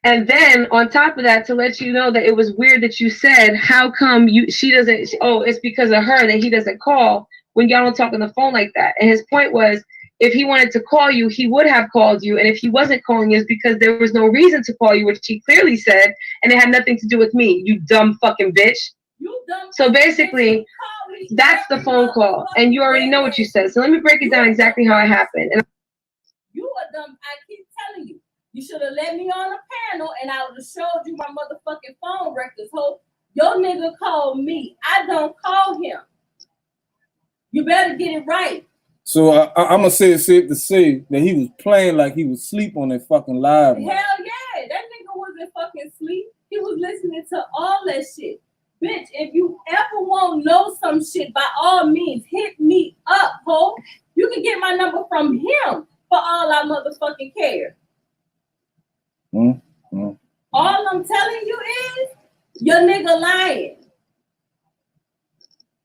And then on top of that, to let you know that it was weird that you said, how come she doesn't, it's because of her that he doesn't call when y'all don't talk on the phone like that. And his point was, if he wanted to call you, he would have called you. And if he wasn't calling you, it's because there was no reason to call you, which he clearly said, and it had nothing to do with me, you dumb fucking bitch. You dumb. So basically, that's the phone call. And you already know what you said. So let me break it down exactly how it happened. And you are dumb. I keep telling you. You should have let me on a panel and I would have showed you my motherfucking phone records. Ho, your nigga called me. I don't call him. You better get it right. So I'm gonna say it's safe to say that he was playing like he was asleep on that fucking live. Hell yeah, that nigga wasn't fucking asleep. He was listening to all that shit. Bitch, if you ever want to know some shit, by all means, hit me up, ho. You can get my number from him for all I motherfucking care. All I'm telling you is your nigga lying.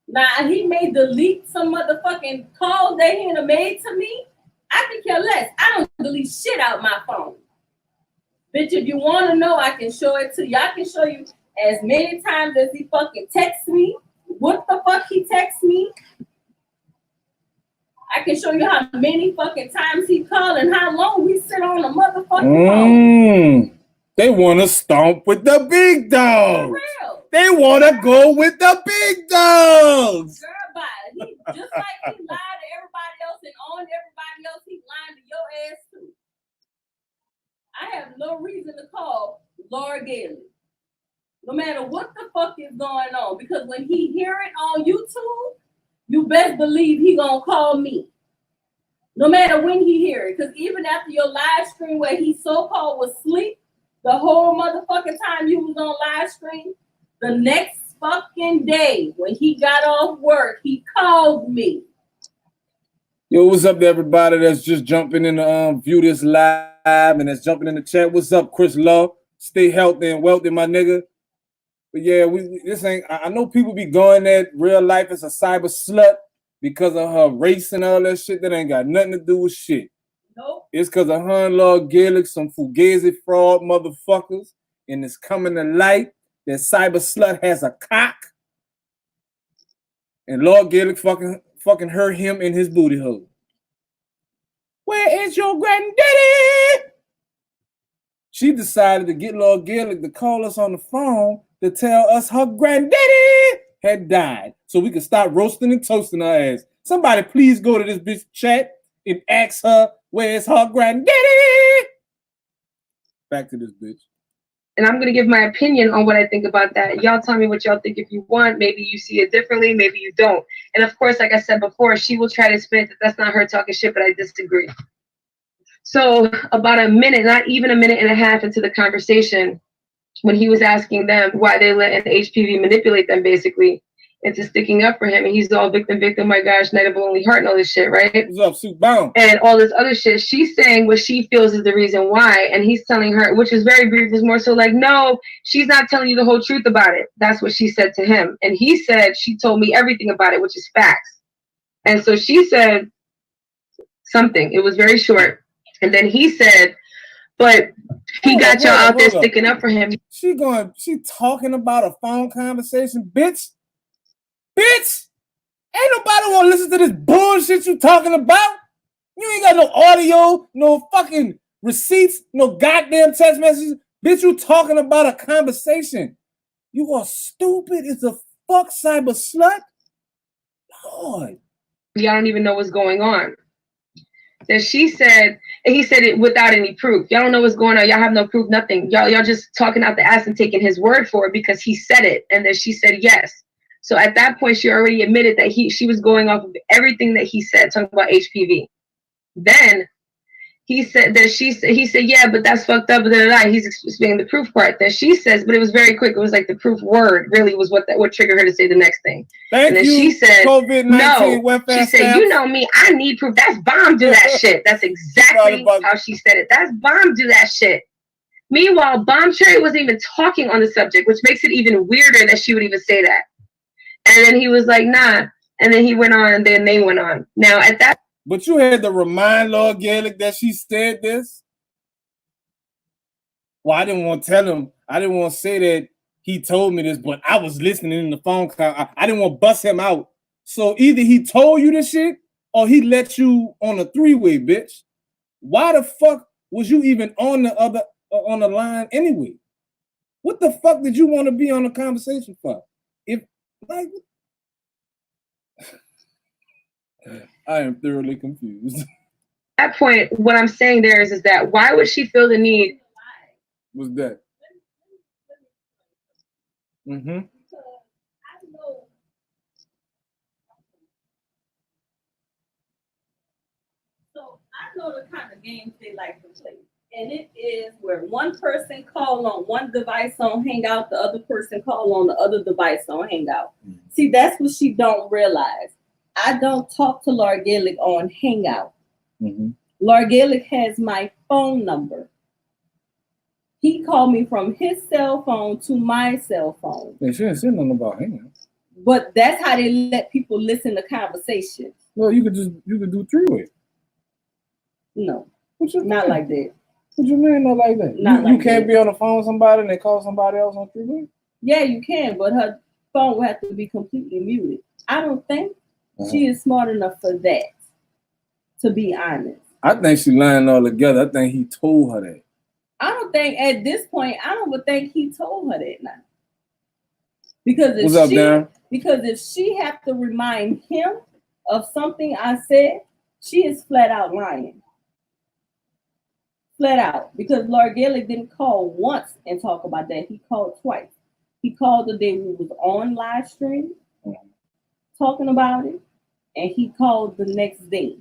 Now he may delete some motherfucking calls that he done made to me. I can care less. I don't delete shit out my phone. Bitch, if you want to know, I can show it to you. I can show you as many times as he fucking texts me. What the fuck he texts me? I can show you how many fucking times he called and how long we sit on the motherfucking phone. They want to stomp with the big dogs. For real. They want to go with the big dogs. Girl, bye. He just like he lied to everybody else and owned everybody else, he's lying to your ass too. I have no reason to call Lord Gailey. No matter what the fuck is going on. Because when he hear it on YouTube, you best believe he gonna call me. No matter when he hear it. Because even after your live stream where he so-called was asleep, the whole motherfucking time you was on live stream, the next fucking day when he got off work, he called me. Yo, what's up to everybody that's just jumping in to view this live and that's jumping in the chat? What's up, Chris Love? Stay healthy and wealthy, my nigga. But yeah, this ain't. I know people be going that real life is a cyber slut because of her race and all that shit. That ain't got nothing to do with shit. Nope. It's because of her and Lord Gaelic, some fugazi fraud motherfuckers, and it's coming to light that cyber slut has a cock, and Lord Gaelic fucking hurt him in his booty hole. Where is your granddaddy? She decided to get Lord Gaelic to call us on the phone to tell us her granddaddy had died, so we could stop roasting and toasting her ass. Somebody please go to this bitch chat and ask her where's her granddaddy. Back to this bitch. And I'm going to give my opinion on what I think about that. Y'all tell me what y'all think if you want. Maybe you see it differently. Maybe you don't. And of course, like I said before, she will try to spin it that that's not her talking shit, but I disagree. So about a minute, not even a minute and a half into the conversation, when he was asking them why they let an HPV manipulate them basically into sticking up for him, and he's all victim, my gosh, night of a lonely heart and all this shit, right? What's up, Sue Bound? And all this other shit. She's saying what she feels is the reason why, and he's telling her, which is very brief, is more so like, no, she's not telling you the whole truth about it. That's what she said to him. And he said, she told me everything about it, which is facts. And so she said something. It was very short. And then he said, but he got y'all out there sticking up for him. She talking about a phone conversation, bitch. Bitch, ain't nobody want to listen to this bullshit you talking about. You ain't got no audio, no fucking receipts, no goddamn text messages. Bitch, you talking about a conversation. You are stupid as a fuck, cyber slut. Lord. Y'all don't even know what's going on. Then she said, and he said it without any proof. Y'all don't know what's going on. Y'all have no proof, nothing. Y'all just talking out the ass and taking his word for it because he said it. And then she said yes. So at that point, she already admitted that she was going off of everything that he said, talking about HPV. Then he said that he said, yeah, but that's fucked up. He's explaining the proof part. Then she says, but it was very quick. It was like the proof word really was what triggered her to say the next thing. And then she said, no. She said, you know me, I need proof. That's bomb do that shit. That's exactly how she said it. That's bomb do that shit. Meanwhile, Bomb Cherry wasn't even talking on the subject, which makes it even weirder that she would even say that. And then he was like, nah. And then he went on, and then they went on. Now, at that... But you had to remind Lord Gaelic that she said this? Well, I didn't want to tell him. I didn't want to say that he told me this, but I was listening in the phone call. I didn't want to bust him out. So either he told you this shit, or he let you on a three-way, bitch. Why the fuck was you even on the line anyway? What the fuck did you want to be on a conversation for? I am thoroughly confused. At that point, what I'm saying there is that why would she feel the need? What's that? Mm-hmm. So I know the kind of games they like to play. And it is where one person call on one device on Hangout, the other person call on the other device on Hangout. Mm-hmm. See, that's what she don't realize. I don't talk to Lord Gaelic on Hangout. Mm-hmm. Lord Gaelic has my phone number. He called me from his cell phone to my cell phone. They shouldn't say nothing about Hangout. But that's how they let people listen to conversations. Well, you could do three-way. No, not like that. What you mean not like that? You can't be on the phone with somebody and they call somebody else on three-way? Yeah, you can, but her phone will have to be completely muted. I don't think she is smart enough for that. to be honest. I think she lying all together. I think he told her that. I don't think at this point, I don't think he told her that now. Because if she have to remind him of something I said, she is flat out lying. Flat out. Because Lord Gaelic didn't call once and talk about that. He called twice. He called the day we was on live stream talking about it, and he called the next day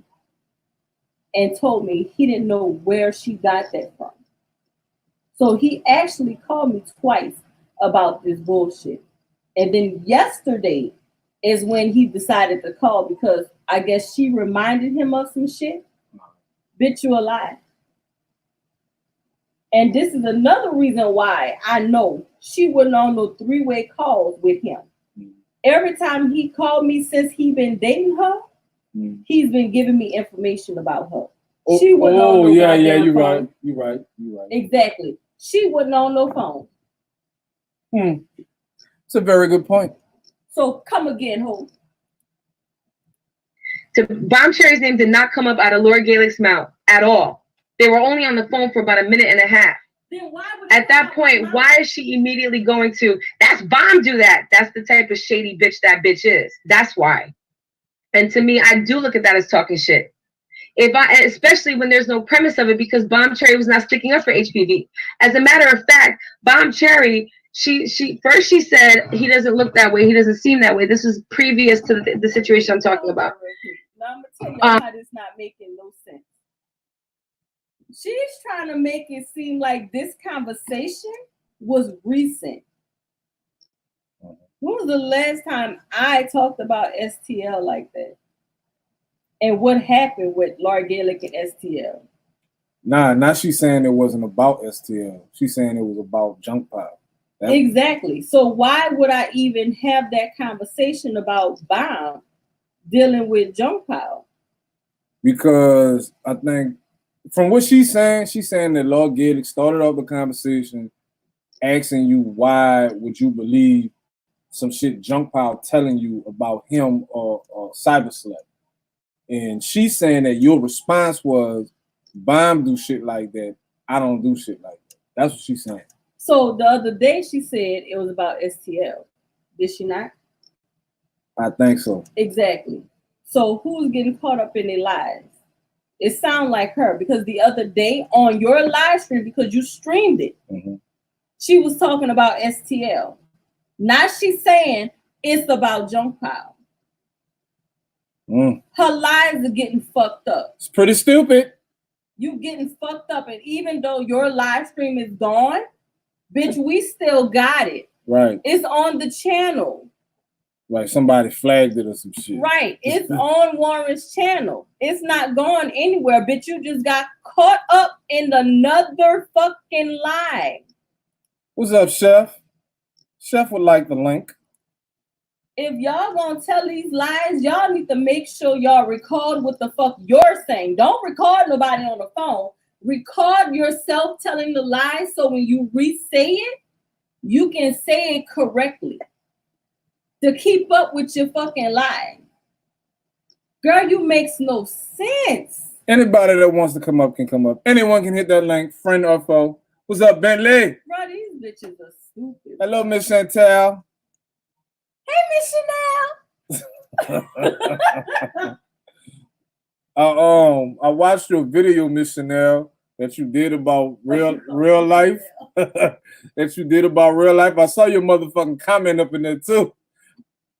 and told me he didn't know where she got that from. So he actually called me twice about this bullshit. And then yesterday is when he decided to call because I guess she reminded him of some shit. Bitch, you a lie. And this is another reason why I know she wouldn't on no three-way calls with him. Every time he called me since he been dating her, he's been giving me information about her. She wouldn't on no you're phone. right. You're right. Exactly. She wouldn't on no phone. It's a very good point. So come again, Hope. Bomb Cherry's name did not come up out of Lord Gaelic's mouth at all. They were only on the phone for about a minute and a half. Then why would at that point, why is she immediately going to, that's Bomb do that? That's the type of shady bitch that bitch is. That's why. And to me, I do look at that as talking shit. Especially when there's no premise of it, because Bomb Cherry was not sticking up for HPV. As a matter of fact, Bomb Cherry, she said he doesn't look that way, he doesn't seem that way. This was previous to the situation I'm talking about. Now I'm gonna tell you how this not making no sense. She's trying to make it seem like this conversation was recent. When was the last time I talked about STL like that? And what happened with Lord Gaelic and STL? Now she's saying it wasn't about STL. She's saying it was about junk pile. Exactly. So why would I even have that conversation about Bomb dealing with junk pile? Because I think from what she's saying that Lord Gaelic started off the conversation asking you why would you believe some shit junk pile telling you about him or Cyberslut. And she's saying that your response was, Bomb do shit like that. I don't do shit like that. That's what she's saying. So the other day she said it was about STL. Did she not? I think so. Exactly. So who's getting caught up in their lies? It sounds like her, because the other day on your live stream, because you streamed it, she was talking about STL. Now she's saying it's about junk pile. Her lives are getting fucked up. It's pretty stupid. You getting fucked up, and even though your live stream is gone, bitch, we still got it. Right. It's on the channel. Like somebody flagged it or some shit. Right. It's on Warren's channel. It's not going anywhere, bitch. You just got caught up in another fucking lie. What's up, Chef? Chef would like the link. If y'all gonna tell these lies, y'all need to make sure y'all record what the fuck you're saying. Don't record nobody on the phone. Record yourself telling the lies so when you re-say it, you can say it correctly. To keep up with your fucking lie. Girl, you makes no sense. Anybody that wants to come up can come up. Anyone can hit that link, friend or foe. What's up, Bentley? Bro, these bitches are stupid. Hello, Miss Chantel. Hey, Miss Chanel. I watched your video, Miss Chanel, that you did about real life. That you did about real life. I saw your motherfucking comment up in there too.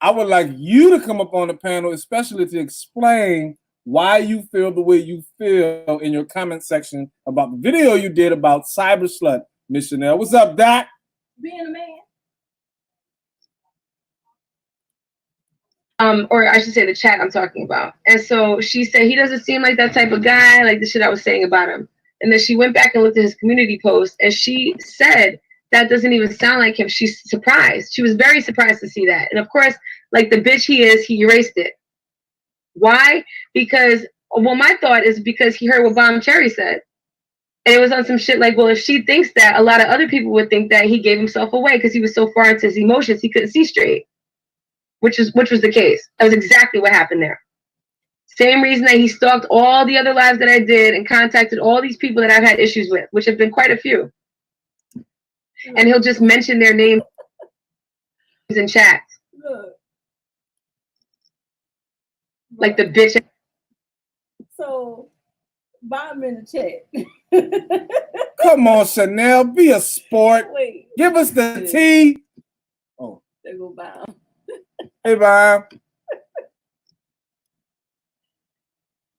I would like you to come up on the panel, especially to explain why you feel the way you feel in your comment section about the video you did about Cyberslut, Miss Chanel. What's up, Doc? Being a man. Or I should say the chat I'm talking about. And so she said he doesn't seem like that type of guy, like the shit I was saying about him. And then she went back and looked at his community post, and she said that doesn't even sound like him. She's surprised. She was very surprised to see that. And of course, like the bitch he is, he erased it. Why? Because, well, my thought is because he heard what Bomb Cherry said. And it was on some shit like, well, if she thinks that, a lot of other people would think that he gave himself away because he was so far into his emotions, he couldn't see straight. Which was the case. That was exactly what happened there. Same reason that he stalked all the other lives that I did and contacted all these people that I've had issues with, which have been quite a few. And he'll just mention their names in chats. Like the bitch. So, bomb in the chat. Come on, Chanel, be a sport. Wait. Give us the tea. Oh. There go bomb. Hey, Bomb.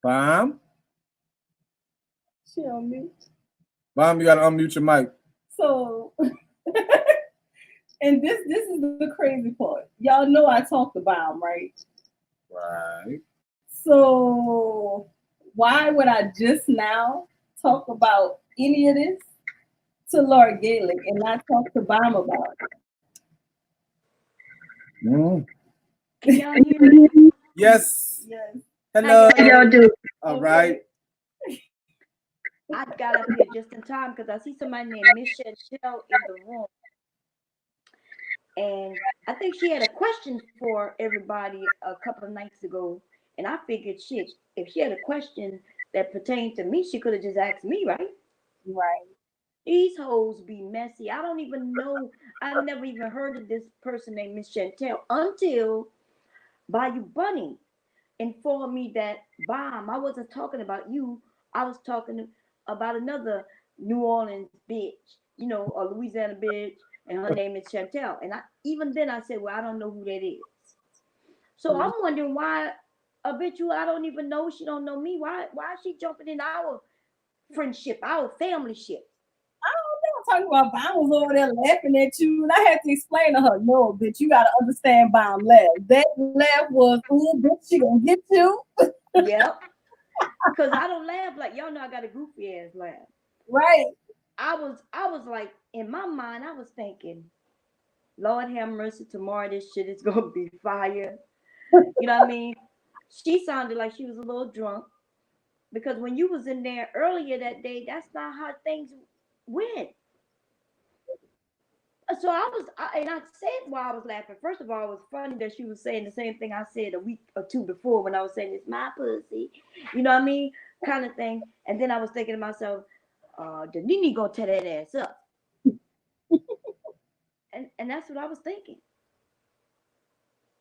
Bomb? She on mute. Bomb, you gotta unmute your mic. So, and this is the crazy part. Y'all know I talked to Bomb, right? Right. So, why would I just now talk about any of this to Lord Gaelic and not talk to Bomb about it? Mm. Can y'all hear me? Yes. Yes. Hello. How y'all do? All right. I got up here just in time because I see somebody named Miss Chantel in the room. And I think she had a question for everybody a couple of nights ago. And I figured, shit, if she had a question that pertained to me, she could have just asked me, right? Right. These hoes be messy. I don't even know. I never even heard of this person named Miss Chantel until Bayou Bunny informed me that, Bomb, I wasn't talking about you. I was talking about another New Orleans bitch, you know, a Louisiana bitch, and her name is Chantel. And even then I said, well, I don't know who that is. So I'm wondering why a bitch who I don't even know, she don't know me. Why is she jumping in our friendship, our family ship? I don't know. I'm talking about Bomb was over there laughing at you, and I had to explain to her, no, bitch, you gotta understand Bomb laugh. That laugh was, ooh, bitch, she gonna get you. Yep. Because I don't laugh like y'all know. I got a goofy ass laugh. Right. I was like, in my mind, I was thinking, Lord have mercy, tomorrow this shit is gonna be fire. You know what I mean? She sounded like she was a little drunk because when you was in there earlier that day, that's not how things went. So and I said why I was laughing. First of all, it was funny that she was saying the same thing I said a week or two before when I was saying it's my pussy, you know what I mean, kind of thing. And then I was thinking to myself, the Nene gonna tear that ass up, and that's what I was thinking.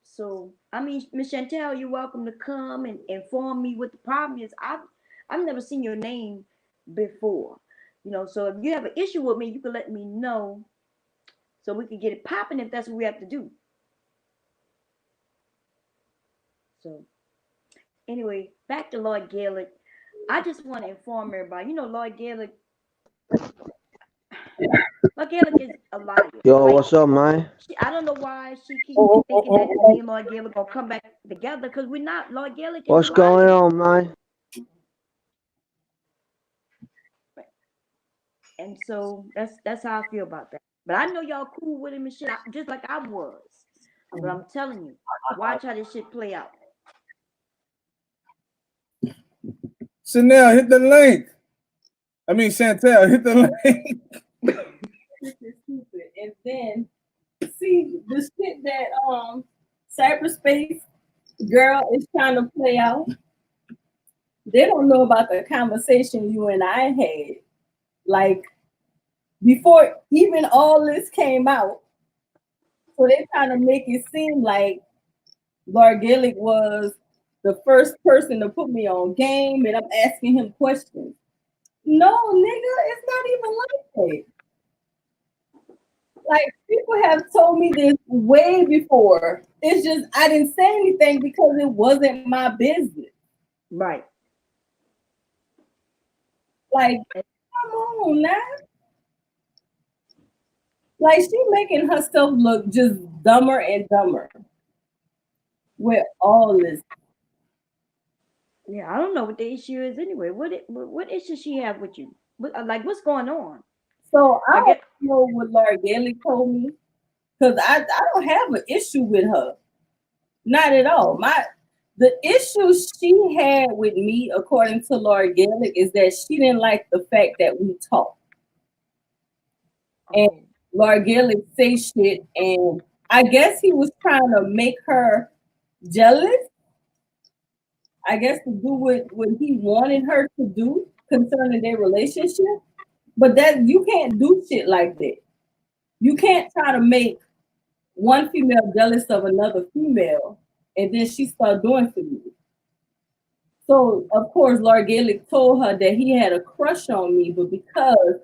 So I mean, Miss Chantel, you're welcome to come and inform me what the problem is. I've never seen your name before, you know. So if you have an issue with me, you can let me know so we can get it popping if that's what we have to do. So anyway, back to Lord Gaelic. I just want to inform everybody. You know, Lord Gaelic is a liar. Yo, Like, what's up, man? I don't know why she keeps thinking that me and Lord Gaelic gonna come back together because we're not. Lord Gaelic is What's a going liar. on, man? And so that's how I feel about that. But I know y'all cool with him and shit, just like I was. But I'm telling you, watch how this shit play out. Chanel, hit the link. I mean, Chantel, hit the link. This is stupid. And then see the shit that cyberspace girl is trying to play out. They don't know about the conversation you and I had. Like before even all this came out. So they're trying to make it seem like Lord Gaelic was the first person to put me on game and I'm asking him questions. No, nigga, it's not even like that. Like people have told me this way before. It's just I didn't say anything because it wasn't my business. Right. Like, come on now. Like she making herself look just dumber and dumber with all this. Yeah, I don't know what the issue is anyway. What issue she have with you? Like what's going on? So I I don't get know what Lord Gaelic told me because I don't have an issue with her. Not at all. The issue she had with me, according to Lord Gaelic, is that she didn't like the fact that we talk. And Lord Gaelic say shit, and I guess he was trying to make her jealous. I guess to do what he wanted her to do concerning their relationship. But that you can't do shit like that. You can't try to make one female jealous of another female and then she start doing for you. So of course Lord Gaelic told her that he had a crush on me, but because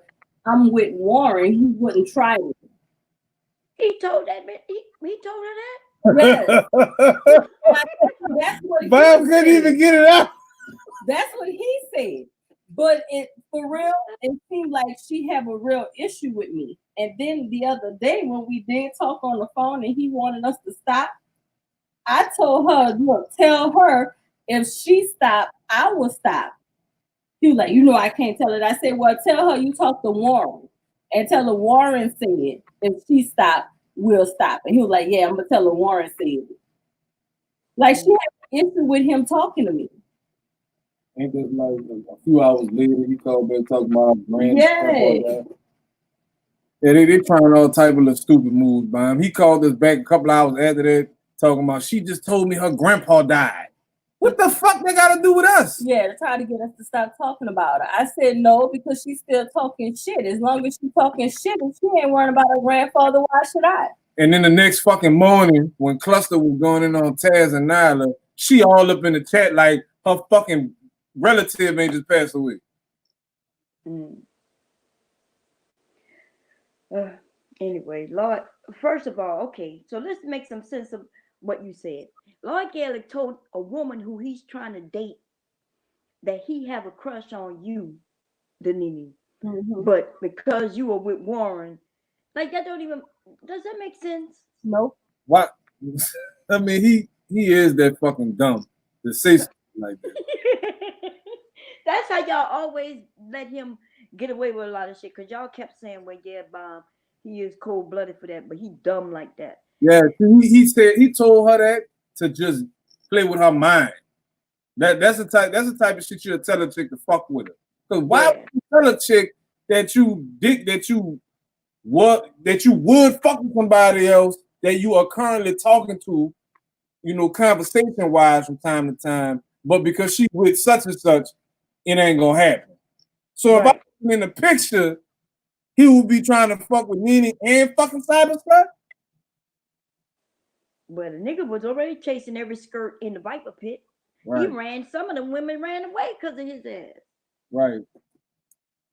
I'm with Warren, he wouldn't try it. He told that bitch. He told her that. Yes. That's what Bob couldn't even get it out. That's what he said. But for real, it seemed like she have a real issue with me. And then the other day when we did talk on the phone and he wanted us to stop, I told her, look, tell her if she stopped, I will stop. He was like, I can't tell it. I said, well, tell her you talk to Warren and tell her Warren said if she stopped, we'll stop. And he was like, yeah, I'm gonna tell her Warren said it. Like she had an issue with him talking to me. Ain't this like a few hours later he called back talking about brand Yeah. Yeah, they trying all type of stupid moves by him. He called us back a couple hours after that talking about she just told me her grandpa died. What the fuck they got to do with us? Yeah, to try to get us to stop talking about her. I said no because she's still talking shit. As long as she's talking shit and she ain't worrying about her grandfather, why should I? And then the next fucking morning, when Cluster was going in on Taz and Nyla, she all up in the chat like her fucking relative ain't just passed away. Anyway, Lord, first of all, okay, so let's make some sense of what you said. Lord Gaelic told a woman who he's trying to date that he have a crush on you, Danini. Mm-hmm. But because you were with Warren, like that don't even, does that make sense? Nope. What? I mean, he is that fucking dumb to say something like that. That's how y'all always let him get away with a lot of shit, because y'all kept saying, well, yeah, Bob, he is cold-blooded for that, but he dumb like that. Yeah, he told her that to just play with her mind. That's the type of shit you'll tell a chick to fuck with her. Because why would you tell a chick that you would fuck with somebody else that you are currently talking to, conversation-wise from time to time, but because she's with such and such, it ain't gonna happen. So if I put him in the picture, he would be trying to fuck with Nene and fucking Cyberslut. But the nigga was already chasing every skirt in the Viper pit. Right. Some of the women ran away because of his ass. Right.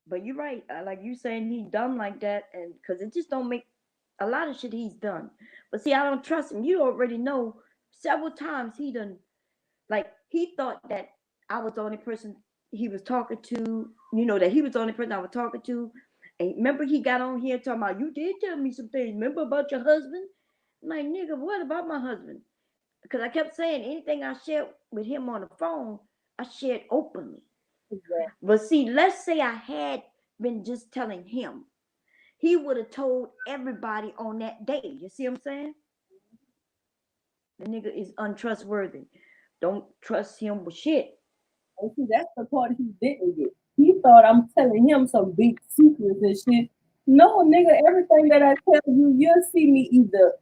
But you're right. Like you saying he dumb like that, and because it just don't make a lot of shit he's done. But see, I don't trust him. You already know several times he done, like he thought that I was the only person he was talking to, that he was the only person I was talking to. And remember he got on here talking about, you did tell me some things. Remember about your husband? I'm like, nigga, what about my husband? Because I kept saying anything I shared with him on the phone, I shared openly. Yeah. But see, let's say I had been just telling him, he would have told everybody on that day. You see what I'm saying? The nigga is untrustworthy. Don't trust him with shit. And see, that's the part he didn't get. He thought I'm telling him some big secrets and shit. No, nigga, everything that I tell you, you'll see me either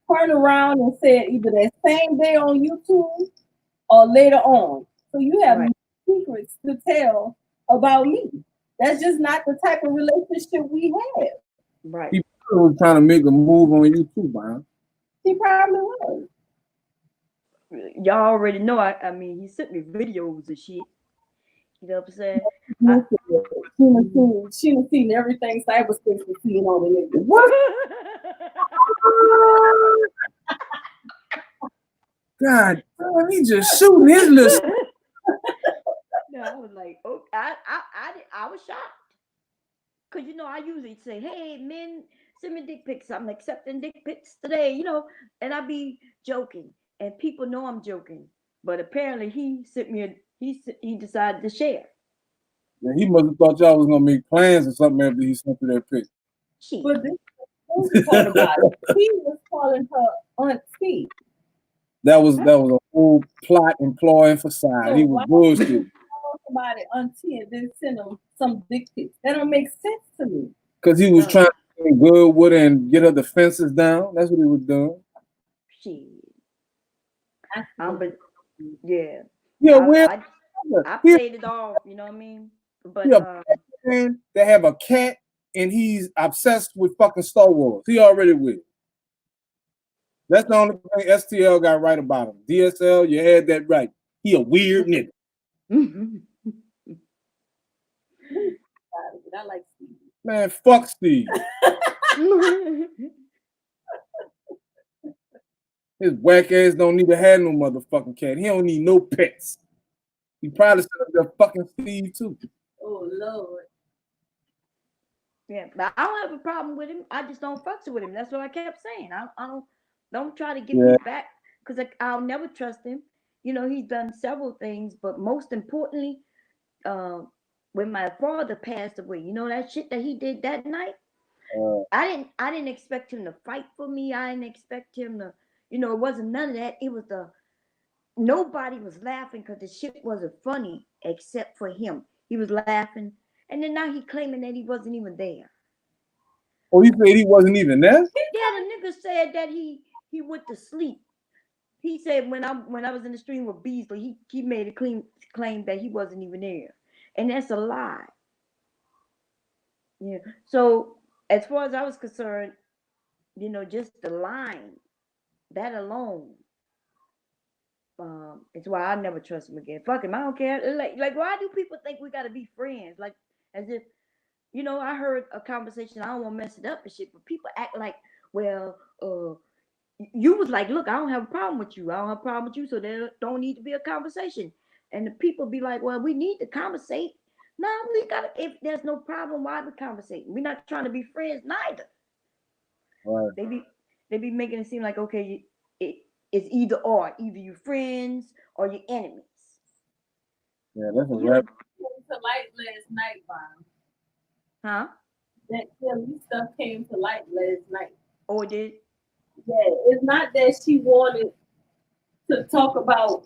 turn around and say it either that same day on YouTube or later on. So you have no secrets to tell about me. That's just not the type of relationship we have. Right. He probably was trying to make a move on you too, man. He probably was. Y'all already know. I mean, he sent me videos and shit. You know what I'm saying? She done seen everything Cyberslut was seeing on the nigga. What? God, he just shooting his list. No, I was like, oh, I was shocked. Cause I usually say, hey, men, send me dick pics. I'm accepting dick pics today, and I be joking, and people know I'm joking. But apparently, he sent me he decided to share. Yeah, he must have thought y'all was gonna make plans or something after he sent you that pic. But this part about it, he was calling her auntie. That was a whole plot employing for side. So he was bullshit. Somebody auntie and then send him some dick pics. That don't make sense to me. Because he was trying to be good with her and get her defenses down. That's what he was doing. Shit. Yeah. Yeah, weird. I played it off, you know what I mean? But man that have a cat and he's obsessed with fucking Star Wars. He already weird. That's the only thing STL got right about him. DSL, you had that right. He a weird nigga. I like Steve. Man, fuck Steve. His whack ass don't need to have no motherfucking cat. He don't need no pets. He probably set up that fucking Steve too. Oh Lord. Yeah, but I don't have a problem with him. I just don't fucks with him. That's what I kept saying. I don't try to get me back because I'll never trust him. You know, he's done several things, but most importantly, when my father passed away, you know that shit that he did that night. I didn't expect him to fight for me. I didn't expect him to, you know, it wasn't none of that. It was nobody was laughing because the shit wasn't funny except for him. He was laughing, and then now he claiming that he wasn't even there. Oh, he said he wasn't even there? Yeah, the nigga said that he went to sleep. He said when I was in the stream with Beasley, he made a claim that he wasn't even there, and that's a lie. Yeah. So as far as I was concerned, you know, just the line, that alone, it's why I never trust him again. Fuck him, I don't care. Like why do people think we gotta be friends? Like as if, you know, I heard a conversation. I don't want to mess it up and shit, but people act like, well, you was like, look, I don't have a problem with you. I don't have a problem with you, so there don't need to be a conversation. And the people be like, well, we need to conversate. No, we gotta. If there's no problem, why we conversate? We're not trying to be friends neither. Right. They be making it seem like, okay, it's either or. Either you friends or you enemies. Yeah, that's a rap. Came to light last night, Bob. Huh? That Kelly stuff came to light last night. Oh, it did? Yeah, it's not that she wanted to talk about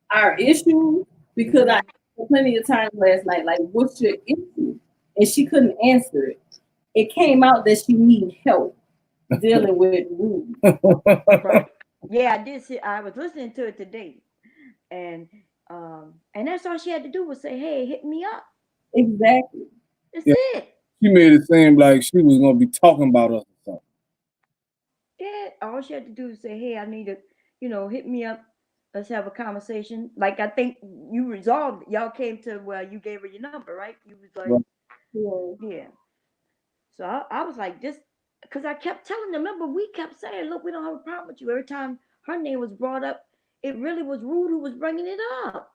our issues because I had plenty of time last night. Like, what's your issue? And she couldn't answer it. It came out that she needed help dealing with rude. Right. Yeah, I did see. I was listening to it today, and that's all she had to do was say, "Hey, hit me up." Exactly. That's it. She made it seem like she was gonna be talking about us or something. Yeah, all she had to do was say, "Hey, I need to, you know, hit me up. Let's have a conversation." Like I think you resolved. Y'all came to where you gave her your number, right? You was like, yeah. So I was like, just because I kept telling them. Remember, we kept saying, "Look, we don't have a problem with you." Every time her name was brought up, it really was Rude who was bringing it up.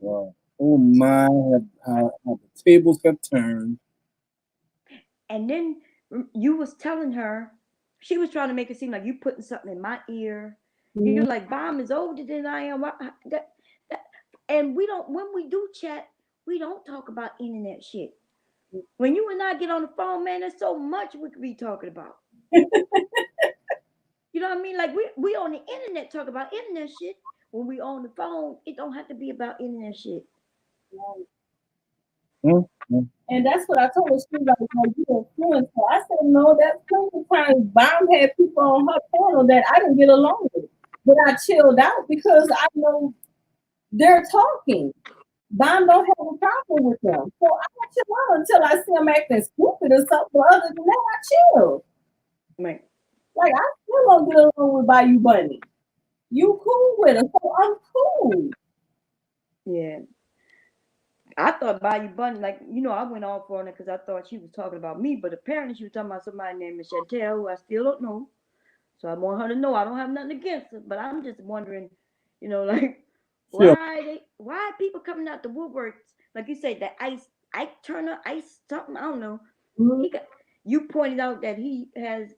Wow. Oh my, how the tables have turned. And then you was telling her, she was trying to make it seem like you putting something in my ear. You're like, Bomb is older than I am. And we don't, when we do chat, we don't talk about internet shit. When you and I get on the phone, man, there's so much we could be talking about. You know what I mean? Like we on the internet talk about internet shit. When we on the phone, it don't have to be about internet shit. And that's what I told her. She was like, "No, you influencer." I said, "No, that's plenty of times Bomb had people on her panel that I didn't get along with, but I chilled out because I know they're talking. Bomb don't have a problem with them, so I don't chill out until I see them acting stupid or something. But other than that, I chill. Right. Like I still don't get along with Bayou Bunny. You cool with her, so I'm cool. Yeah. I thought Bayou Bunny, like, you know, I went off on her because I thought she was talking about me, but apparently she was talking about somebody named Chantel, who I still don't know. So I want her to know I don't have nothing against her, but I'm just wondering, you know, like, why are people coming out the woodworks? Like you say, that Ike Turner, Ice something, I don't know. Mm-hmm. You pointed out that he has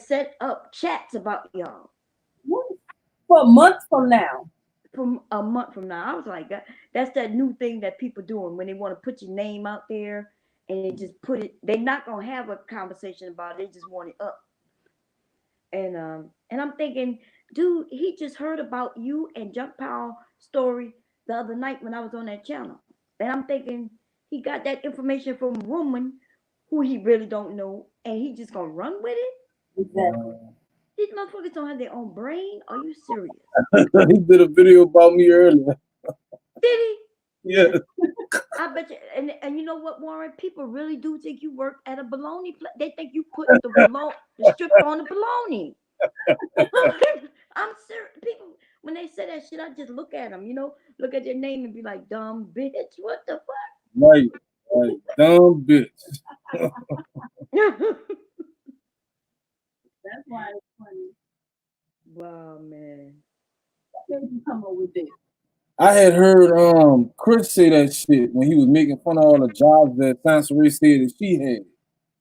set up chats about y'all. For a month from now. From a month from now. I was like, that's that new thing that people doing when they want to put your name out there and they just put it. They're not gonna have a conversation about it. They just want it up. And I'm thinking, dude, he just heard about you and Jump Powell story the other night when I was on that channel. And I'm thinking he got that information from a woman who he really don't know, and he just gonna run with it. Exactly. These motherfuckers don't have their own brain. Are you serious? He did a video about me earlier. Did he? Yeah. I bet you. And you know what, Warren? People really do think you work at a bologna place. They think you put the strip on the bologna. I'm serious. People, when they say that shit, I just look at them. Look at their name and be like, "Dumb bitch, what the Right. Dumb bitch. fuck?" That's why it's funny. Wow, man. How did you come up with this? I had heard Chris say that shit when he was making fun of all the jobs that Sansaray said that she had.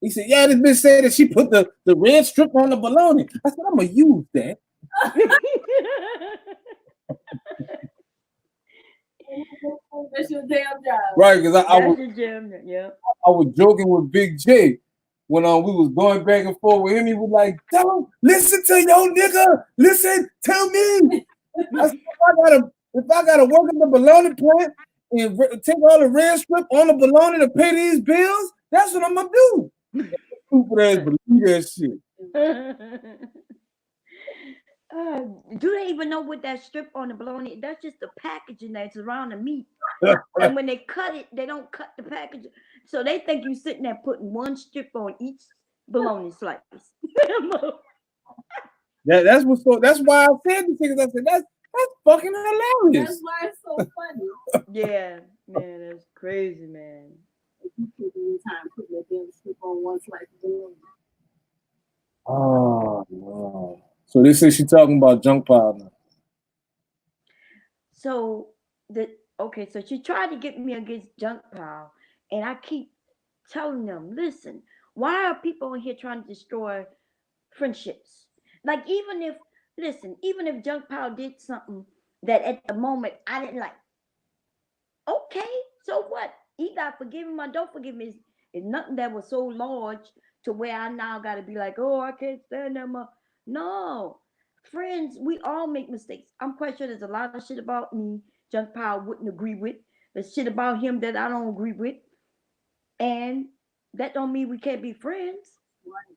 He said, "Yeah, this bitch said that she put the red strip on the bologna." I said, "I'm gonna use that." That's your damn job. Right, because I That's was your gym, yeah. I was joking with Big J when we was going back and forth with him. He was like, "Don't listen to your nigga. Listen to me." I said, if I gotta work in the bologna plant and take all the red strip on the bologna to pay these bills, that's what I'm gonna do. Stupid ass believe that shit. Do they even know what that strip on the bologna? That's just the packaging that's around the meat. And when they cut it, they don't cut the package. So they think you sitting there putting one strip on each bologna slice. That's why I said this because I said that's fucking hilarious. That's why it's so funny. Yeah, man, that's crazy, man. You taking time putting that damn strip on one slice of bologna. Oh no. So they say she talking about junk powder. So so she tried to get me against junk pile, and I keep telling them, listen, why are people in here trying to destroy friendships? Like even if junk pile did something that at the moment I didn't like, okay, so what? He got forgive him or don't forgive me. It's nothing that was so large to where I now got to be like, oh, I can't stand them. No, friends, we all make mistakes. I'm quite sure there's a lot of shit about me Junk Power wouldn't agree with. There's shit about him that I don't agree with, and that don't mean we can't be friends. Right.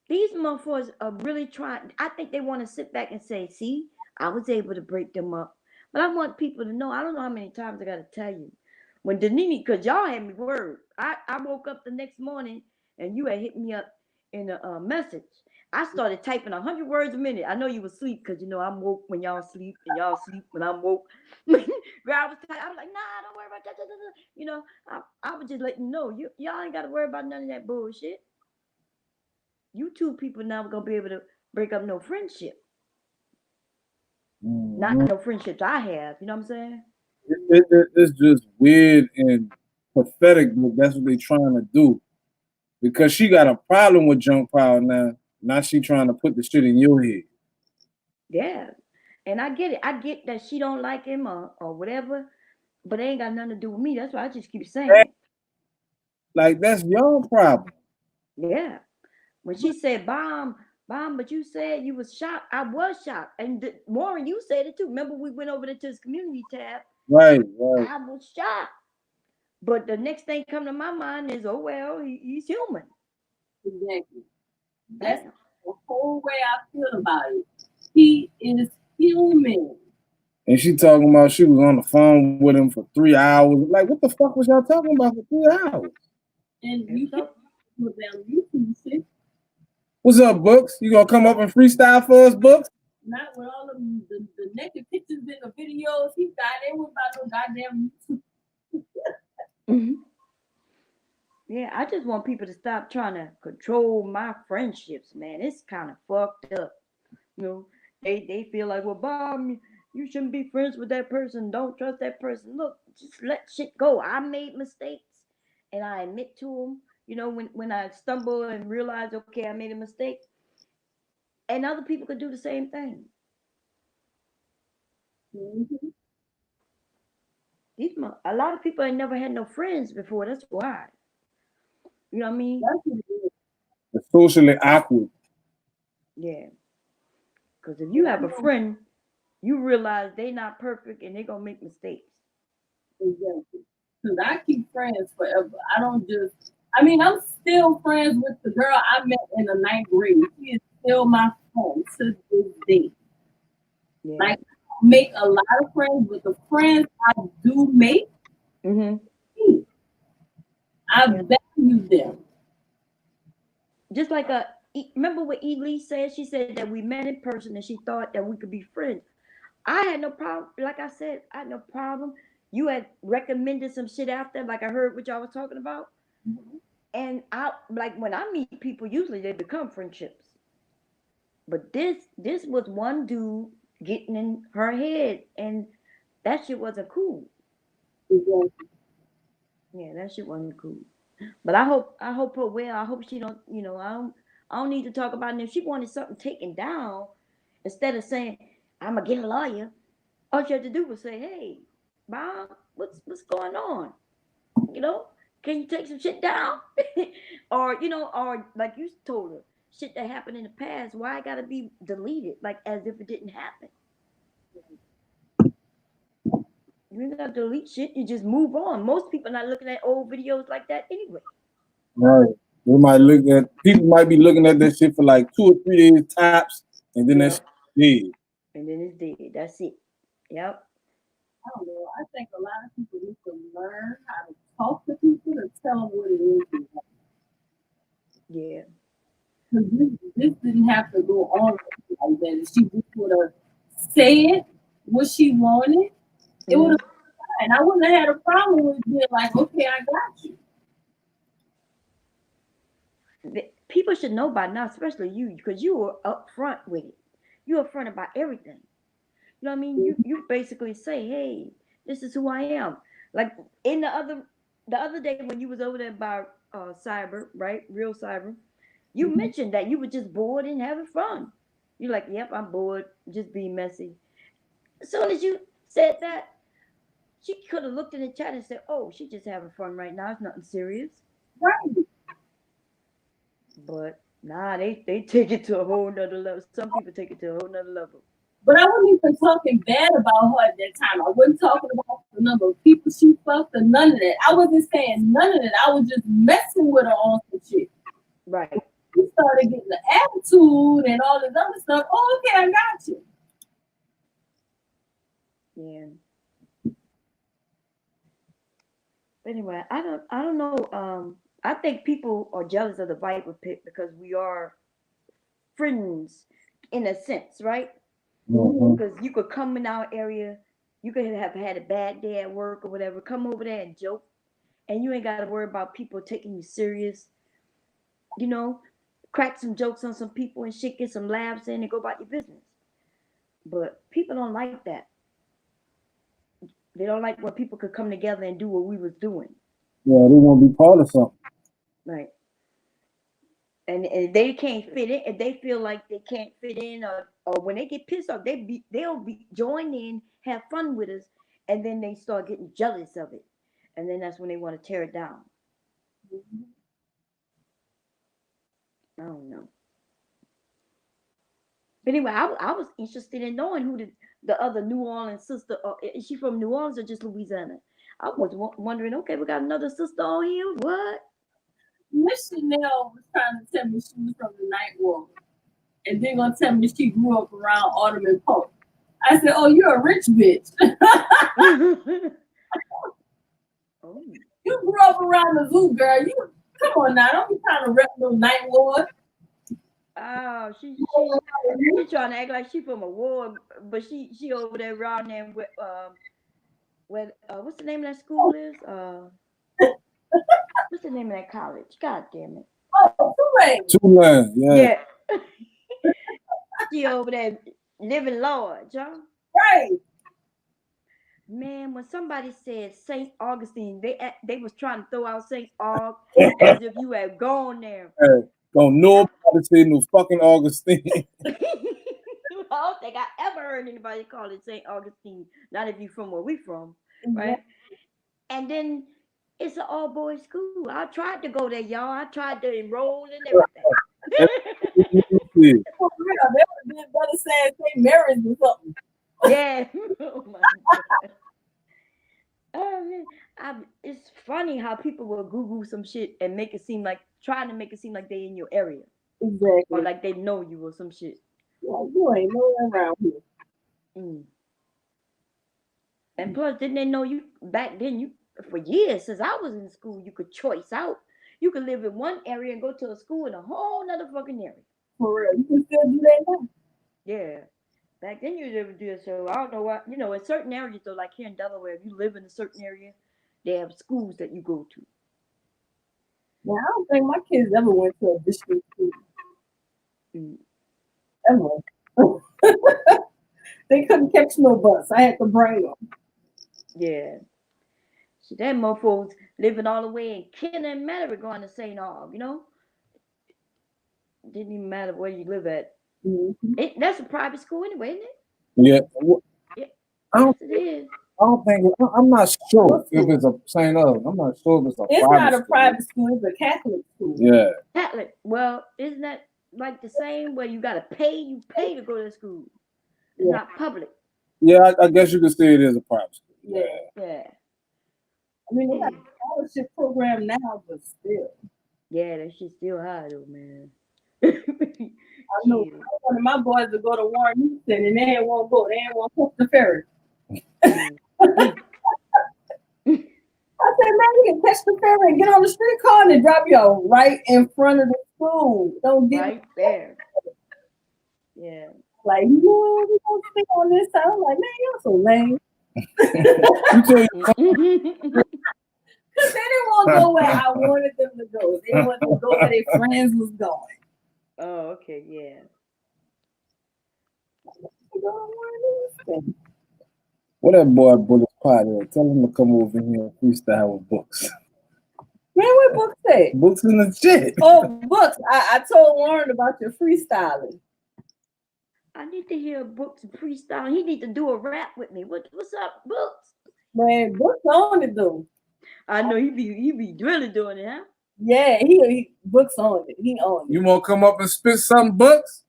These motherfuckers are really trying. I think they want to sit back and say, see, I was able to break them up. But I want people to know, I don't know how many times I got to tell you. When Danini, because y'all had me worried. I woke up the next morning and you had hit me up in a message. I started typing 100 words a minute. I know you was asleep because, I'm woke when y'all sleep and y'all sleep when I'm woke. Girl, I was like, nah, don't worry about that. I was just letting you know. Y'all ain't got to worry about none of that bullshit. You two people now gonna be able to break up no friendship. Not no friendships I have. You know what I'm saying? It's just weird and pathetic, but that's what they're trying to do. Because she got a problem with junk power now. Now she trying to put the shit in your head. Yeah. And I get it. I get that she don't like him or whatever, but it ain't got nothing to do with me. That's why I just keep saying. Like that's your problem. Yeah. When she said bomb, but you said you was shocked. I was shocked. And Warren, you said it too. Remember we went over there to his community tab. Right. I was shocked. But the next thing come to my mind is, oh well, he's human. Exactly. That's the whole way I feel about it. He is human. And she talking about she was on the phone with him for 3 hours. Like, what the fuck was y'all talking about for 3 hours? And you can't put down YouTube shit. What's up, Books? You gonna come up and freestyle for us, Books? Not with all of the naked pictures in the videos. He got it with about no goddamn YouTube. Mm-hmm. Yeah, I just want people to stop trying to control my friendships, man. It's kind of fucked up. They feel like, well, Bob, you shouldn't be friends with that person. Don't trust that person. Look, just let shit go. I made mistakes, and I admit to them. When I stumble and realize, okay, I made a mistake, and other people could do the same thing. Mm-hmm. A lot of people ain't never had no friends before. That's why. You know what I mean? It's socially awkward. Yeah. Because if you have a friend, you realize they not perfect and they gonna make mistakes. Exactly. Because I keep friends forever. I don't just I mean, I'm still friends with the girl I met in the 9th grade. She is still my friend to this day. Yeah. Like, I make a lot of friends, but the friends I do make, I value them. Just like remember what Elise said? She said that we met in person and she thought that we could be friends. I had no problem. Like I said, I had no problem. You had recommended some shit after, like I heard what y'all was talking about. And I like when I meet people, usually they become friendships. But this was one dude getting in her head, and that shit wasn't cool. Yeah, that shit wasn't cool. But I hope her well. I hope she don't. I don't need to talk about it. If she wanted something taken down, instead of saying I'm gonna get a lawyer, all she had to do was say, "Hey, Bob, what's going on? You know, can you take some shit down?" or like you told her, shit that happened in the past. Why it gotta be deleted, like as if it didn't happen? You ain't gotta delete shit. You just move on. Most people not looking at old videos like that anyway. Right. People might be looking at that shit for like 2 or 3 days tops, and then that's dead. And then it's dead. That's it. Yep. I don't know. I think a lot of people need to learn how to talk to people and tell them what it is. Yeah. Because this didn't have to go on like that. She just would have said what she wanted. It would have been fine. I wouldn't have had a problem with being like, okay, I got you. People should know by now, especially you, because you were upfront with it. You're upfront about everything. You know what I mean? You basically say, "Hey, this is who I am." Like in the other day when you was over there by cyber, right? Real cyber, you mentioned that you were just bored and having fun. You're like, "Yep, I'm bored, just being messy." As soon as you said that, she could have looked in the chat and said, "Oh, she's just having fun right now. It's nothing serious." Right. But nah, they take it to a whole nother level. Some people take it to a whole nother level. But I wasn't even talking bad about her at that time. I wasn't talking about the number of people she fucked or none of that. I wasn't saying none of that. I was just messing with her on some shit. Right. She started getting the attitude and all this other stuff. Oh, okay, I got you. Yeah. Anyway, I don't know. I think people are jealous of the Viper pick because we are friends in a sense, right? Because you could come in our area, you could have had a bad day at work or whatever, come over there and joke, and you ain't got to worry about people taking you serious. You know, crack some jokes on some people and shit, get some laughs in, and go about your business. But people don't like that. They don't like when people could come together and do what we was doing. Yeah, they want to be part of something. Right. And they can't fit in, if they feel like they can't fit in, or when they get pissed off, they'll be join in, have fun with us, and then they start getting jealous of it, and then that's when they want to tear it down. I don't know. But anyway, I was interested in knowing who the other New Orleans sister. Is she from New Orleans or just Louisiana? I was wondering. Okay, we got another sister on here. What? Miss Chanel was trying to tell me she was from the Night World. And then gonna tell me she grew up around Alderman Pope. I said, "Oh, you're a rich bitch. Oh. You grew up around the zoo, girl. You come on now, don't be trying to rep no Night Ward." Oh, she trying to act like she from a war, but she over there around there with what's the name of that school is? What's the name of that college? God damn it. Oh, Tulane. Tulane, yeah. She over there living large, huh? Right. Man, when somebody said St. Augustine, they was trying to throw out St. Aug as if you had gone there. Don't know about say no fucking Augustine. I don't think I ever heard anybody call it St. Augustine. Not if you from where we from, right? And then it's an all boys school. I tried to go there, y'all. I tried to enroll and everything. For real, they would have been better saying St. Mary's or something. Yeah. Oh my God. It's funny how people will Google some shit and make it seem like trying to make it seem like they in your area or Exactly. like they know you or some shit. Like, you ain't nowhere around here. Mm. And plus, didn't they know you back then? You for years since I was in school, you could choice out. You could live in one area and go to a school in a whole nother fucking area. For real. You can still do that now. Yeah. Back then you never do it, so I don't know what in certain areas though, like here in Delaware, if you live in a certain area, they have schools that you go to. Now, I don't think my kids ever went to a district school. Mm. Ever. They couldn't catch no bus. I had to bring them. Yeah. See that mofos living all the way in Kenner and Mary going to St. Aug. Didn't even matter where you live at. Mm-hmm. That's a private school anyway, isn't it? Yeah. Yeah. I don't, Yes, it is. I don't think, I'm not sure if it's a St. Aug. I'm not sure if it's a It's private not a school. private school. It's a Catholic school. Yeah. Catholic. Well, isn't that like the same where you gotta pay? You pay to go to school. It's Yeah. not public. Yeah, I guess you could say it is a private school. Yeah. Yeah. I mean, they got a scholarship program now, but still. Yeah, that shit still high though, man. I know one of my boys would go to Warren Houston and they ain't want to go. They ain't want to hook the ferry. I said, man, you can catch the ferry and get on the streetcar and they drop you right in front of the school. Don't get right there. Yeah. like, we gonna stay on this side. I'm like, man, you're so lame. Because they didn't want to go where I wanted them to go. They wanted to go where their friends was going. Oh, okay, yeah. What that boy Bullet Pot is? Tell him to come over here and freestyle with books. Man, what books say? Books in the chat. Oh, books. I told Warren about your freestyling. I need to hear Books freestyle. He need to do a rap with me. What's up, Books? Man, Books on it though. I know he be really doing it, huh? Yeah, he Books on it. He on it. You want to come up and spit some books?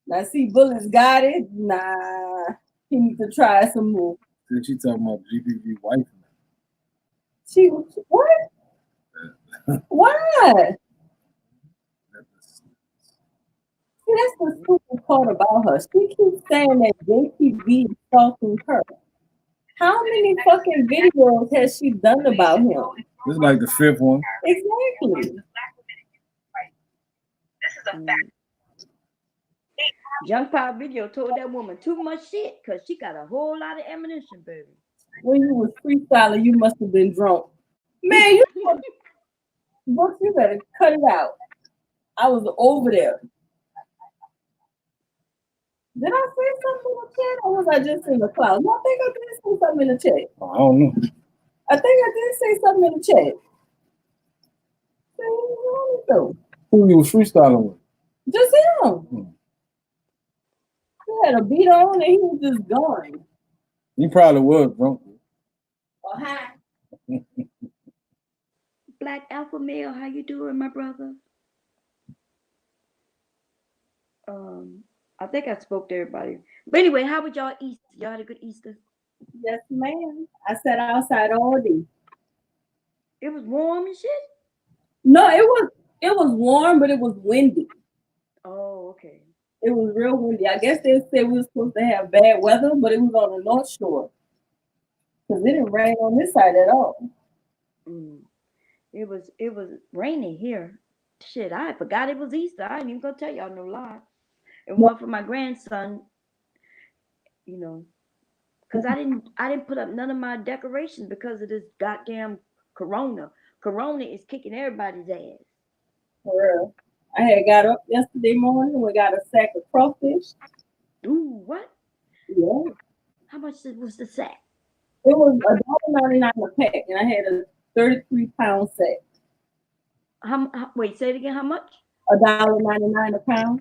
Now see, Bullets got it. Nah, he needs to try some more. Then she talking about GBV wife. She what? Why? See, that's the stupid part about her. She keeps saying that JTV is stalking her. How many fucking videos has she done about him? This is like the fifth one. Exactly. Young Power Video told that woman too much shit because she got a whole lot of ammunition, baby. When you was freestyling, you must have been drunk. Man, Books, you better cut it out. I was over there. Did I say something in the chat or was I just in the cloud? No, I think I did say something in the chat. I don't know. I think I did say something in the chat. Who you was freestyling with? Just him. He had a beat on and he was just gone. He probably was drunk. Or high. Black Alpha Male, how you doing, my brother? I think I spoke to everybody. But anyway, how was y'all Easter? Y'all had a good Easter? Yes, ma'am. I sat outside all day. It was warm and shit? No, it was warm, but it was windy. Oh, okay. It was real windy. I guess they said we were supposed to have bad weather, but it was on the North Shore. Because it didn't rain on this side at all. It was raining here. Shit, I forgot it was Easter. I ain't even gonna tell y'all no lie. And one for my grandson, because I didn't put up none of my decorations because of this goddamn corona. Corona is kicking everybody's ass. For real. I had got up yesterday morning. We got a sack of crawfish. Ooh, what? Yeah. How much was the sack? It was $1.99 a pack, and I had a 33-pound sack. Wait, say it again. How much? $1.99 a pound.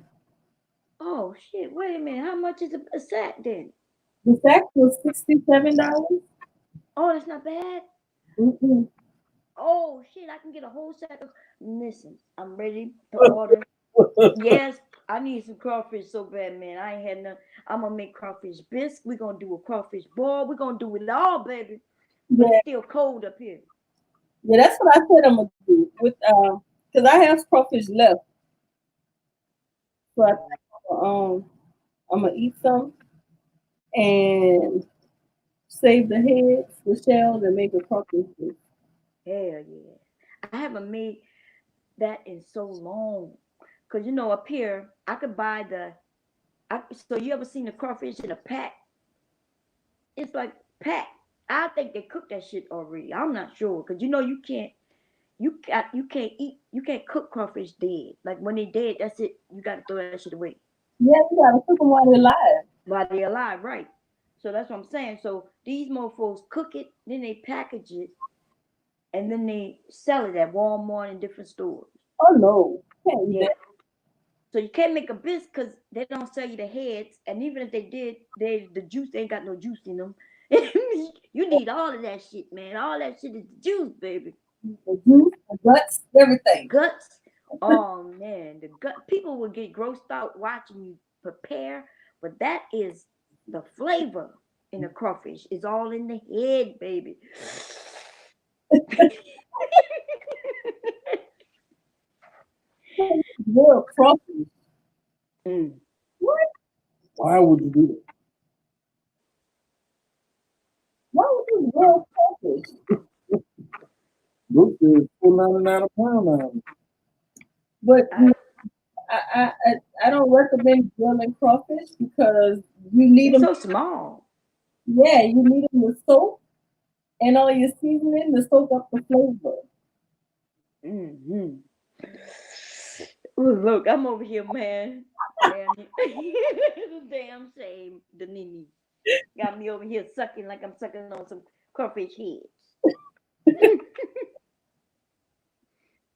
Oh shit! Wait a minute. How much is a sack then? The sack was $67. Oh, that's not bad. Mm-mm. Oh shit! I can get a whole sack of. Listen, I'm ready to order. Yes, I need some crawfish so bad, man. I ain't had none. I'm gonna make crawfish bisque. We're gonna do a crawfish ball. We're gonna do it all, baby. But Yeah, it's still cold up here. yeah, that's what I said I'm gonna do with because I have crawfish left, so I'm gonna eat some and save the heads, the shells, and make a crawfish soup. Hell yeah. I haven't made that in so long. Cause up here I could buy so you ever seen the crawfish in a pack? It's like packed. I think they cook that shit already. I'm not sure. Cause you can't cook crawfish dead. Like when they dead, that's it. You gotta throw that shit away. Yeah, you gotta cook them while they're alive. While they're alive, right? So that's what I'm saying. So these mofos cook it, then they package it, and then they sell it at Walmart and different stores. Oh no, can't eat Yeah. that. So you can't make a bisque because they don't sell you the heads, and even if they did, the juice they ain't got no juice in them. You need all of that shit, man. All that shit is the juice, baby. The juice, the guts, everything. Guts. Oh man, the gut. People will get grossed out watching you prepare, but that is the flavor in the crawfish. It's all in the head, baby. Real crawfish. Mm. What? Why would you do that? Why would you real crawfish? Look, is $4.99 a pound now. But I don't recommend grilling crawfish because you need It's them. so small. Yeah, you need them to soak and all your seasoning to soak up the flavor. Mm-hmm. Ooh, look, I'm over here, man. Damn shame, the Nini. Got me over here sucking like I'm sucking on some crawfish heads.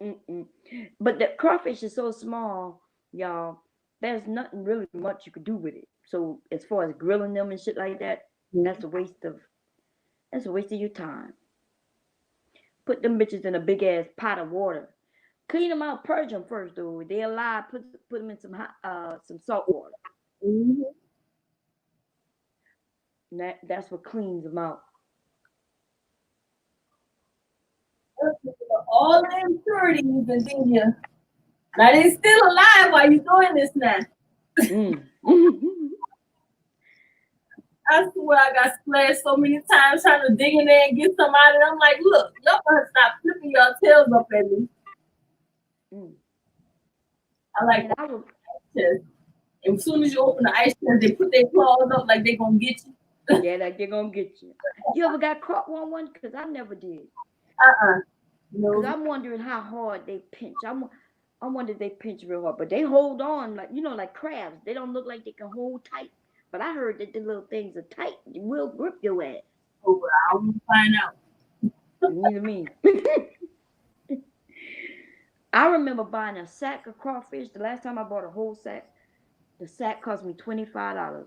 Mm-mm. But the crawfish is so small, y'all. There's nothing really much you could do with it. So as far as grilling them and shit like that, that's a waste of your time. Put them bitches in a big ass pot of water. Clean them out, purge them first, though. They alive, put them in some salt water. Mm-hmm. And that's what cleans them out. All the impurities and then you now they still alive while you doing this now. Mm. I swear I got splashed so many times trying to dig in there and get some out of it. I'm like, look, y'all better stop flipping your tails up at me. Mm. I like And I would, chest. And as soon as you open the ice chest, they put their claws up like they gonna get you. yeah, like they're gonna get you. You ever got caught one? Because I never did. No. Because I'm wondering how hard they pinch. I wonder if they pinch real hard, but they hold on like crabs. They don't look like they can hold tight. But I heard that the little things are tight. They will grip your ass. Oh, I want to find out. Neither me. I remember buying a sack of crawfish. The last time I bought a whole sack, the sack cost me $25.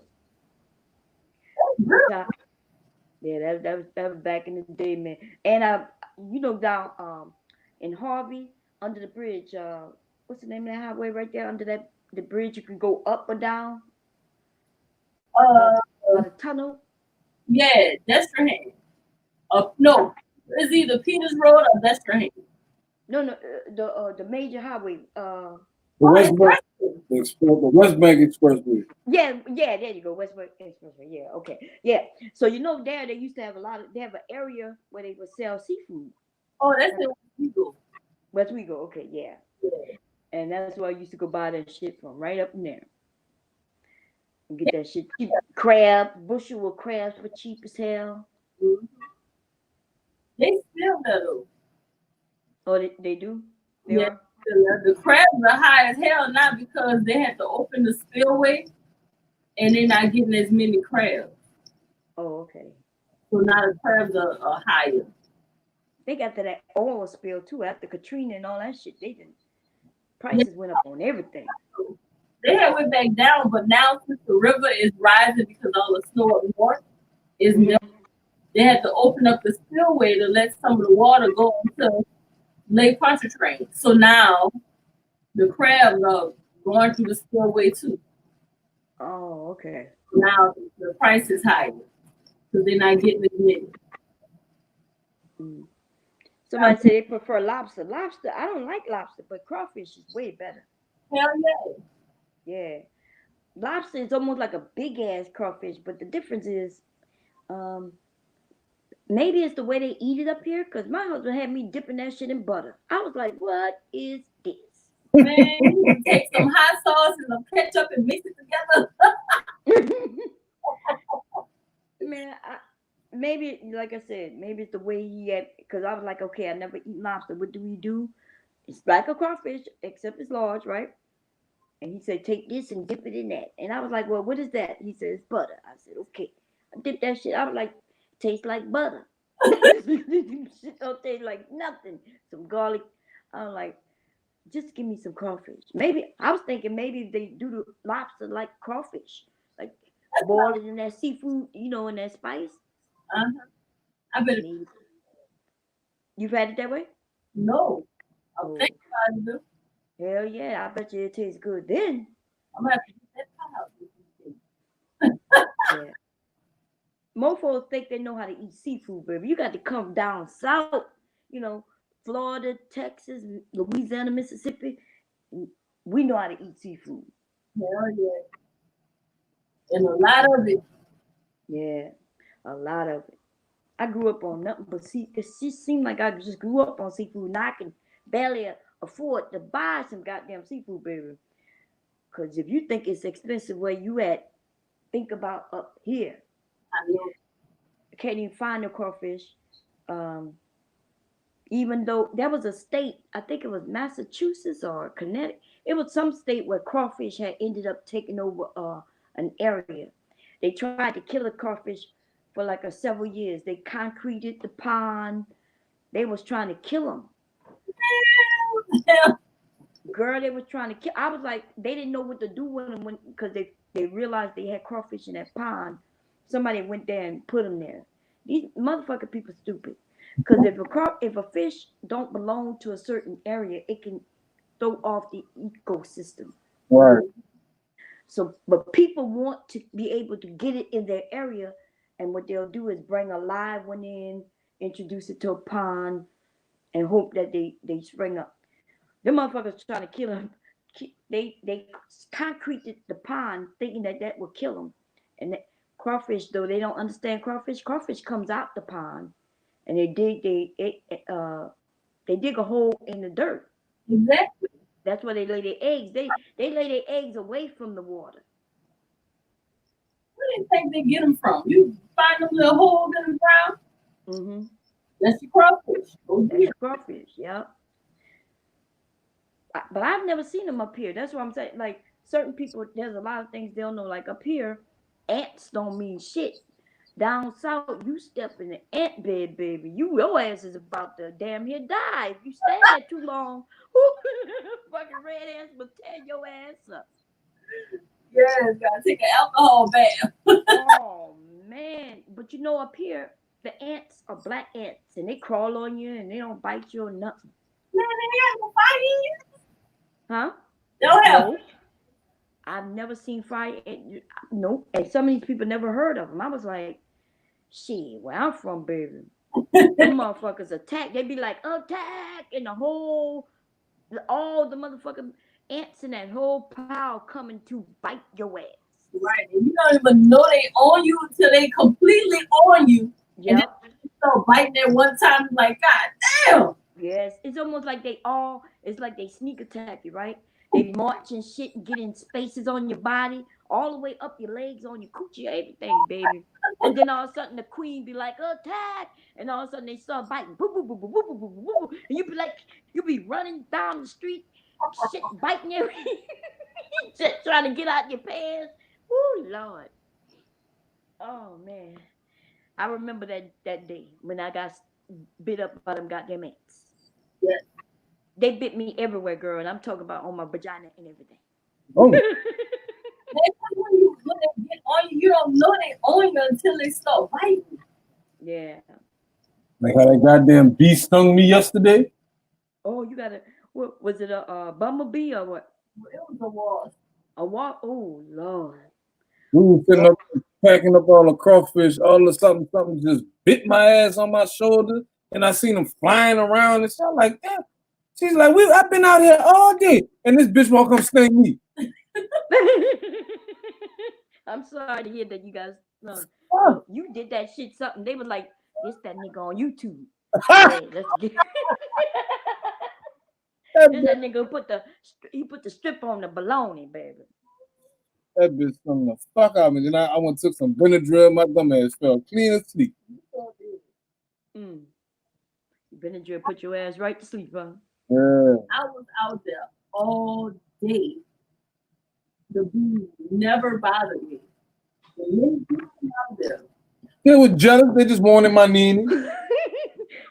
Yeah, that was back in the day, man. And down in Harvey under the bridge, what's the name of that highway right there under the bridge? You can go up or down. By the tunnel. Yeah, Destrehan. No, it's either Peters Road or Destrehan. No, the major highway. The West Bank Expressway. Yeah, there you go. West Bank Expressway. Yeah, okay. Yeah. So there they used to have they have an area where they would sell seafood. Oh, that's in West Westwego, okay, yeah. And that's where I used to go buy that shit from, right up in there. And get that shit cheap. Bushel of crabs for cheap as hell. Mm-hmm. They still though. Oh, they do? They yeah. are? The crabs are high as hell now because they had to open the spillway and they're not getting as many crabs. Oh, okay. So now the crabs are higher. They got to that oil spill too after Katrina and all that shit. Prices went up on everything. They had went back down, but now since the river is rising because all the snow up north is melting, they had to open up the spillway to let some of the water go into Lake Pontchartrain. So now the crabs are going through the spillway too. Oh, okay. Now the price is higher because they're not getting it in. Mm. Somebody said they prefer lobster. Lobster, I don't like lobster, but crawfish is way better. Hell yeah. Yeah. Lobster is almost like a big ass crawfish, but the difference is maybe it's the way they eat it up here, because my husband had me dipping that shit in butter. I was like, what is this? Man, you take some hot sauce and some ketchup and mix it together. Man, maybe, like I said, maybe it's the way he had, because I was like, okay, I never eat lobster. What do we do? It's like a crawfish, except it's large, right? And he said, take this and dip it in that. And I was like, well, what is that? He said, it's butter. I said, okay. I dipped that shit. I was like, tastes like butter. Shit don't taste like nothing. Some garlic. I was like, just give me some crawfish. Maybe, I was thinking maybe they do the lobster like crawfish. Like, boil it in that seafood, in that spice. Uh-huh. I better. Maybe. You've had it that way? No. Oh. I'll think about it, though. Hell yeah, I bet you it tastes good then. I'm gonna have to get that pot out. Yeah. Mofos think they know how to eat seafood, baby. You got to come down south, Florida, Texas, Louisiana, Mississippi. We know how to eat seafood. Hell yeah. And a lot of it. Yeah, a lot of it. I grew up on nothing but seafood. It just seemed like I just grew up on seafood, and I can barely afford to buy some goddamn seafood, baby. Because if you think it's expensive where you at, think about up here. I know. I can't even find the crawfish. Even though there was a state, I think it was Massachusetts or Connecticut, it was some state where crawfish had ended up taking over an area. They tried to kill the crawfish for like several years. They concreted the pond. They was trying to kill them. Girl, they was trying to kill. I was like, they didn't know what to do with them because they realized they had crawfish in that pond. Somebody went there and put them there. These motherfucking people stupid. Because if a fish don't belong to a certain area, it can throw off the ecosystem. Right. So, but people want to be able to get it in their area, and what they'll do is bring a live one in, introduce it to a pond, and hope that they spring up. Them motherfuckers trying to kill them. They concreted the pond thinking that would kill them. And that crawfish, though they don't understand crawfish comes out the pond, and they dig a hole in the dirt. Exactly. That's where they lay their eggs. They lay their eggs away from the water. Where do you think they get them from? You find them little holes in the ground. Mm-hmm. That's your crawfish. Oh, That's crawfish, yeah. But I've never seen them up here. That's what I'm saying. Like, certain people, there's a lot of things they'll know. Like, up here, ants don't mean shit. Down south, you step in the ant bed, baby. Your ass is about to damn near die. If you stand there too long, fucking red ants will tear your ass up. Yeah, gotta take an alcohol bath. Oh, man. But up here, the ants are black ants, and they crawl on you, and they don't bite you or nothing. Man, they ain't fighting you. Huh? Don't have. No. I've never seen fire. Nope. And some of these people never heard of them. I was like, shit, where I'm from, baby. Them motherfuckers attack. They be like, attack, and all the motherfucking ants in that whole pile coming to bite your ass. Right. And you don't even know they on you until they completely on you. Yeah. And then you start biting at one time, like, God damn. Yes. It's almost like it's like they sneak attack you, right? They march and shit and get in spaces on your body, all the way up your legs, on your coochie, everything, baby. And then all of a sudden the queen be like, attack! And all of a sudden they start biting. Boo, boo, boo, boo, boo, boo, boo, boo. And you be running down the street, shit biting everything, just trying to get out your pants. Woo, Lord. Oh, man. I remember that day when I got bit up by them goddamn ants. Yeah. They bit me everywhere, girl, and I'm talking about on my vagina and everything. Oh. When they get on you, you don't know they on you until they start biting. Yeah. Like how that goddamn bee stung me yesterday. Oh, you got what was it, a bumblebee or what? It was a wasp. A walk. Oh Lord. We were sitting up packing up all the crawfish. All of something just bit my ass on my shoulder, and I seen them flying around and stuff like that. She's like, I've been out here all day, and this bitch won't come sting me. I'm sorry to hear that you guys. Ah. Well, you did that shit. Something they were like, "This that nigga on YouTube." Yeah, let's get. Then that nigga put the strip on the bologna, baby. That bitch stung the fuck out of me. Then I went and took some Benadryl. My dumb ass fell clean asleep. Benadryl put your ass right to sleep, huh? Yeah. I was out there all day. The bees never bothered me. The minute you come out there, They were jealous. They just wanted my Nene.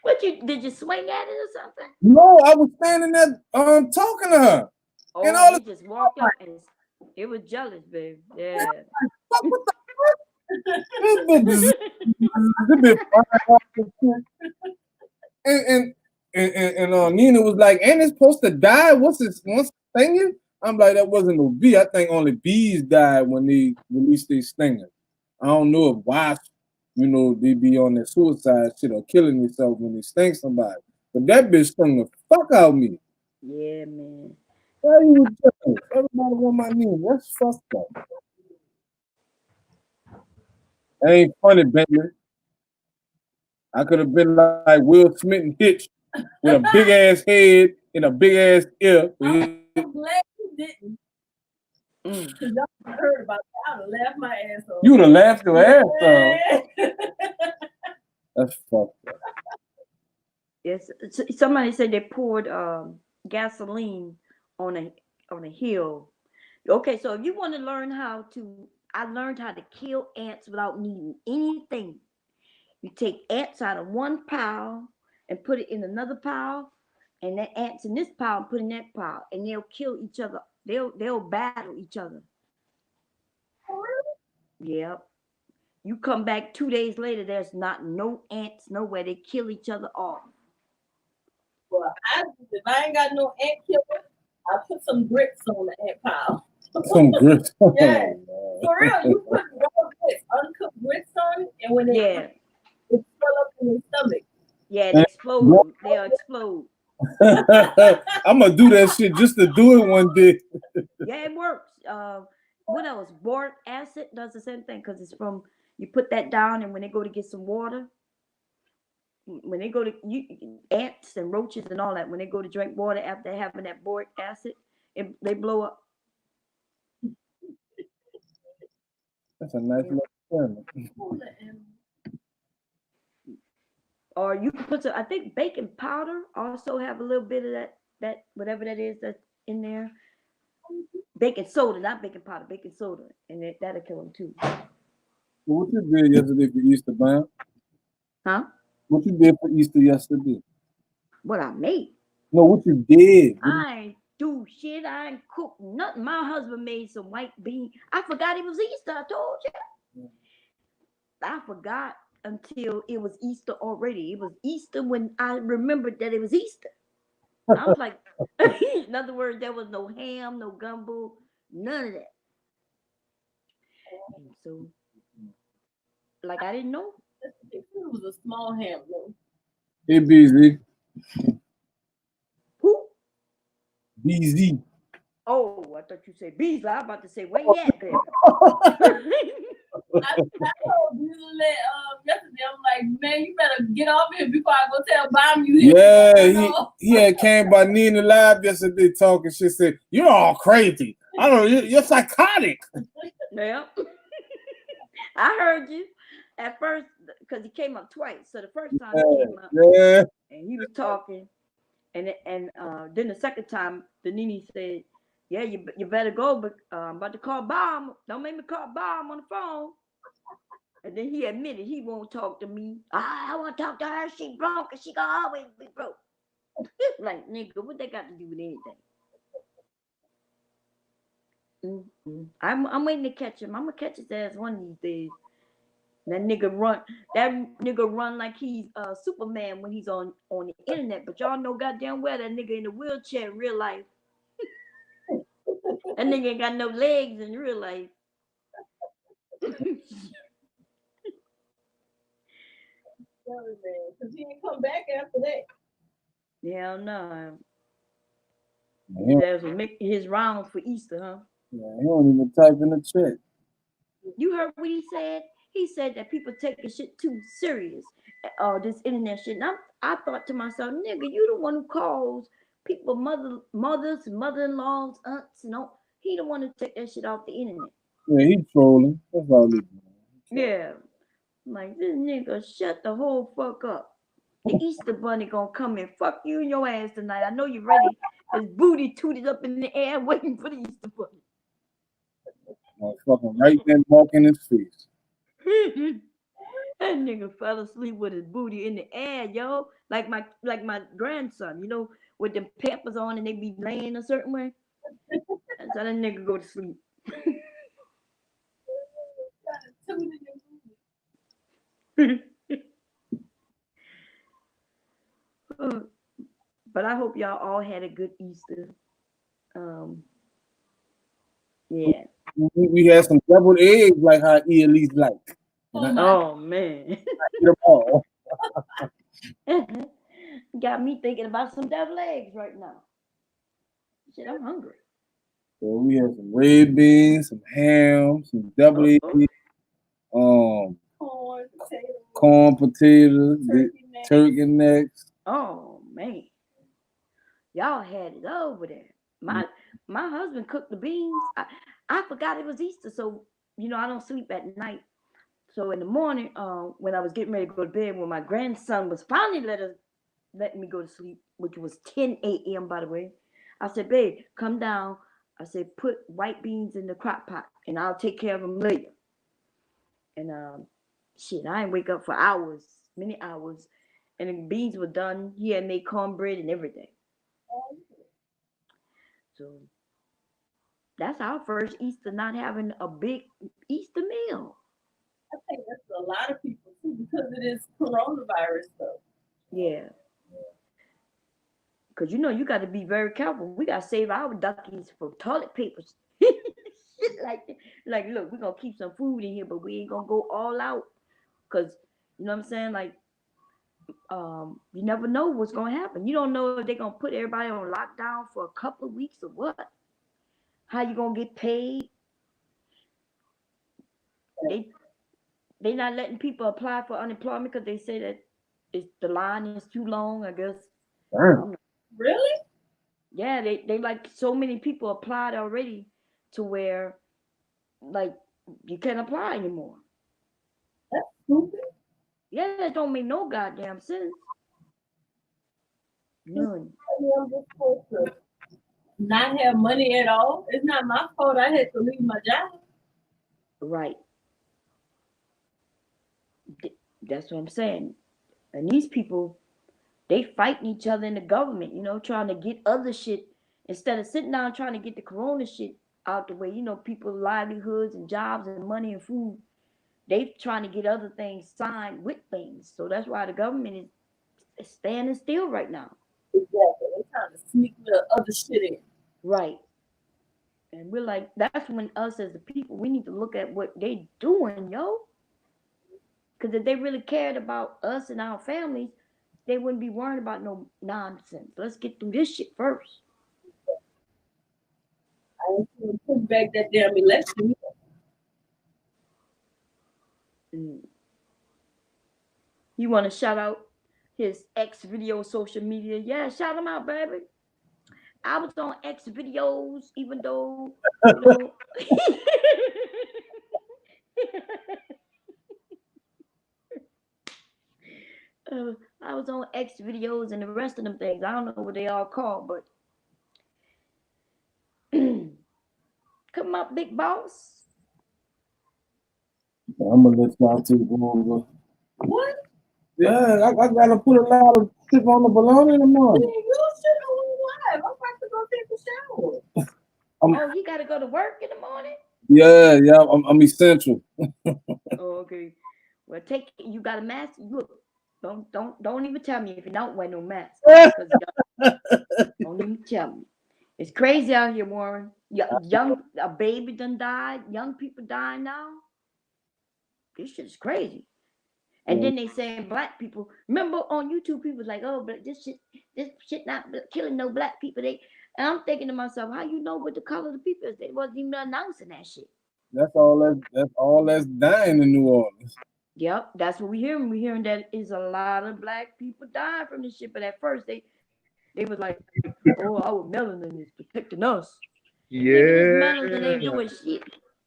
What did you swing at it or something? No, I was standing there talking to her. Oh, and all you just walked up and it was jealous, baby. Yeah. fuck, what the fuck? This bitch and Nina was like, ain't it supposed to die? What's stinging? I'm like, that wasn't no bee. I think only bees died when they released their stinger. I don't know if wasps, they be on their suicide shit or killing themselves when they sting somebody. But that bitch stung the fuck out of me. Yeah, man. Why you jealous? Everybody want my name. That's fucked up. That ain't funny, Bentley. I could have been like Will Smith and Hitch with a big ass head and a big ass ear. I'm glad you didn't. Mm. Because y'all heard about that. I would have laughed my ass off. You would have laughed your ass off. That's fucked up. Yes. Somebody said they poured gasoline on a hill. Okay, so if you want to learn I learned how to kill ants without needing anything. You take ants out of one pile and put it in another pile, and the ants in this pile put in that pile, and they'll kill each other. They'll battle each other. Yep. You come back 2 days later, there's not no ants nowhere. They kill each other off. Well, if I ain't got no ant killer, I put some grits on the ant pile. Some grits. Yeah. For real, you put raw grits, uncooked grits on it, and when it swell up in your stomach. Yeah, they explode. They'll explode. I'm gonna do that shit just to do it one day. Yeah, it works. What else? Boric acid does the same thing because it's from you put that down, and when they go to get some water, when they go to ants and roaches and all that, when they go to drink water after having that boric acid, they blow up. That's a nice little experiment. Or you can put I think baking powder also have a little bit of that whatever that is that's in there. Baking soda, not baking powder, baking soda, and that'll kill them too. So what you did yesterday for Easter, man? Huh? What you did for Easter yesterday? What I made? No, what you did? I ain't do shit. I ain't cook nothing. My husband made some white beans. I forgot it was Easter. I told you. I forgot until it was Easter already. It was Easter when I remembered that it was Easter. I was like, in other words, there was no ham, no gumbo, none of that. And so, like, I didn't know. It was a small ham, though. Hey, BZ. Who? BZ. Oh, I thought you said Beasley. I was about to say, where you at, baby? I told Beasley yesterday, I'm like, man, you better get off here before I go tell Bomb you here. Yeah, he had came by Nina Live yesterday talking shit, said, you're all crazy. I don't know, you're psychotic. Yeah. I heard you at first because he came up twice. So the first time he came up and he was talking, and then the second time the Nene said, yeah, you better go, but I'm about to call Bomb. Don't make me call Bomb on the phone. And then he admitted he won't talk to me. I want to talk to her. She broke and she gonna always be broke. Like, nigga, what they got to do with anything? I'm waiting to catch him. I'm gonna catch his ass one of these days. That nigga run like he's Superman when he's on the internet. But y'all know goddamn well that nigga in the wheelchair in real life. That nigga ain't got no legs in real life. Because he didn't come back after that. Hell no. He don't, That's make his rounds for Easter, huh? yeah, he don't even type in the chat. You heard what he said? He said that people taking shit too serious. This internet shit. And I thought to myself, nigga, you the one who calls people mothers, mother-in-laws, aunts, and all. He the one who take that shit off the internet. Yeah, he trolling. That's all he doing. Yeah. I'm like, this nigga, shut the whole fuck up. The Easter bunny gonna come and fuck you and your ass tonight. I know you ready. His booty tooted up in the air waiting for the Easter bunny. Motherfucking right there, mark in his face. That nigga fell asleep with his booty in the air, yo. Like my grandson, you know, with them pampers on and they be laying a certain way. That's how that nigga go to sleep. But I hope y'all all had a good Easter. Yeah. We had some deviled eggs like how he at least like. Oh man. Eat them all. Got me thinking about some deviled eggs right now. Shit, I'm hungry. So we had some red beans, some ham, some deviled eggs, corn, potatoes, turkey necks. Oh man. Y'all had it over there. My husband cooked the beans. I forgot it was Easter, so you know I don't sleep at night. So in the morning, when I was getting ready to go to bed, when my grandson was finally letting me go to sleep, which was 10 a.m. by the way, I said, "Babe, come down." I said, "Put white beans in the crock pot, and I'll take care of them later." And shit, I didn't wake up for hours, many hours, and the beans were done. He had made cornbread and everything. So that's our first Easter not having a big Easter meal. I think that's a lot of people too because of this coronavirus stuff. Yeah. Because you know you got to be very careful. We got to save our duckies for toilet papers. Shit like look, we're going to keep some food in here, but we ain't going to go all out. Because, you know what I'm saying? Like, you never know what's going to happen. You don't know if they're going to put everybody on lockdown for a couple of weeks or what. How you going to get paid? They not letting people apply for unemployment because they say that the line is too long, I guess. Damn. Really? Yeah, they like so many people applied already to where like you can't apply anymore. That's stupid. Yeah, that don't make no goddamn sense. None. I'm just supposed to not have money at all. It's not my fault I had to leave my job. Right. That's what I'm saying. And these people, they fighting each other in the government, you know, trying to get other shit instead of sitting down trying to get the corona shit out the way. You know, people's livelihoods and jobs and money and food. They trying to get other things signed with things. So that's why the government is standing still right now. Exactly. They're trying to sneak the other shit in. Right. And we're like, that's when us as the people, we need to look at what they doing, yo. Because if they really cared about us and our families, they wouldn't be worrying about no nonsense. Let's get through this shit first. I ain't gonna put back that damn election. You want to shout out his X video social media? Yeah, shout him out, baby. I was on X videos, even though, you know. I was on X videos and the rest of them things. I don't know what they all called, but come up, big boss. I'm gonna let y'all take over. What? Yeah, I gotta put a lot of shit on the balloon in the morning. You should know why. I'm about to go take a shower. Oh, you gotta go to work in the morning? Yeah, I'm essential. Oh, okay. Well, you got a mask. Look, don't even tell me if you don't wear no mask. Don't even tell me. It's crazy out here, Warren. A baby done died. Young people dying now. This shit is crazy. And then they saying black people. Remember on YouTube, people was like, "Oh, but this shit not killing no black people." And I'm thinking to myself, how you know what the color of the people is? They wasn't even announcing that shit. That's all that's dying in New Orleans. Yep, that's what we hearing. We hearing that is a lot of black people dying from this shit. But at first they was like, "Oh, our melanin is protecting us." Nigga, this melanin ain't doing Yeah. shit.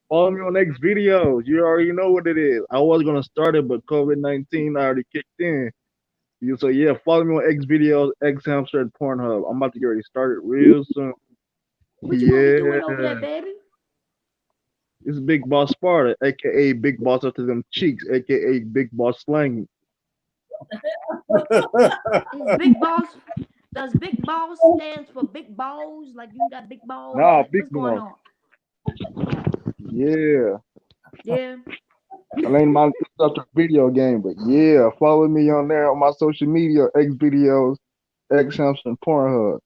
Follow me on X videos. You already know what it is. I was gonna start it, but COVID-19 already kicked in. So yeah, follow me on X videos, X Hamster and Pornhub. I'm about to get ready to start it real soon. What you gonna be doing over there, Yeah. baby? It's Big Boss Sparta, aka Big Boss up to them cheeks, aka Big Boss Slang. Is Big Boss? Does Big Boss stands for big balls? Like you got big balls? Nah, Big What's going Boss. on? Yeah. Yeah. I ain't my stuff to video game, but yeah, follow me on there on my social media, X videos, X Hamster and Pornhub.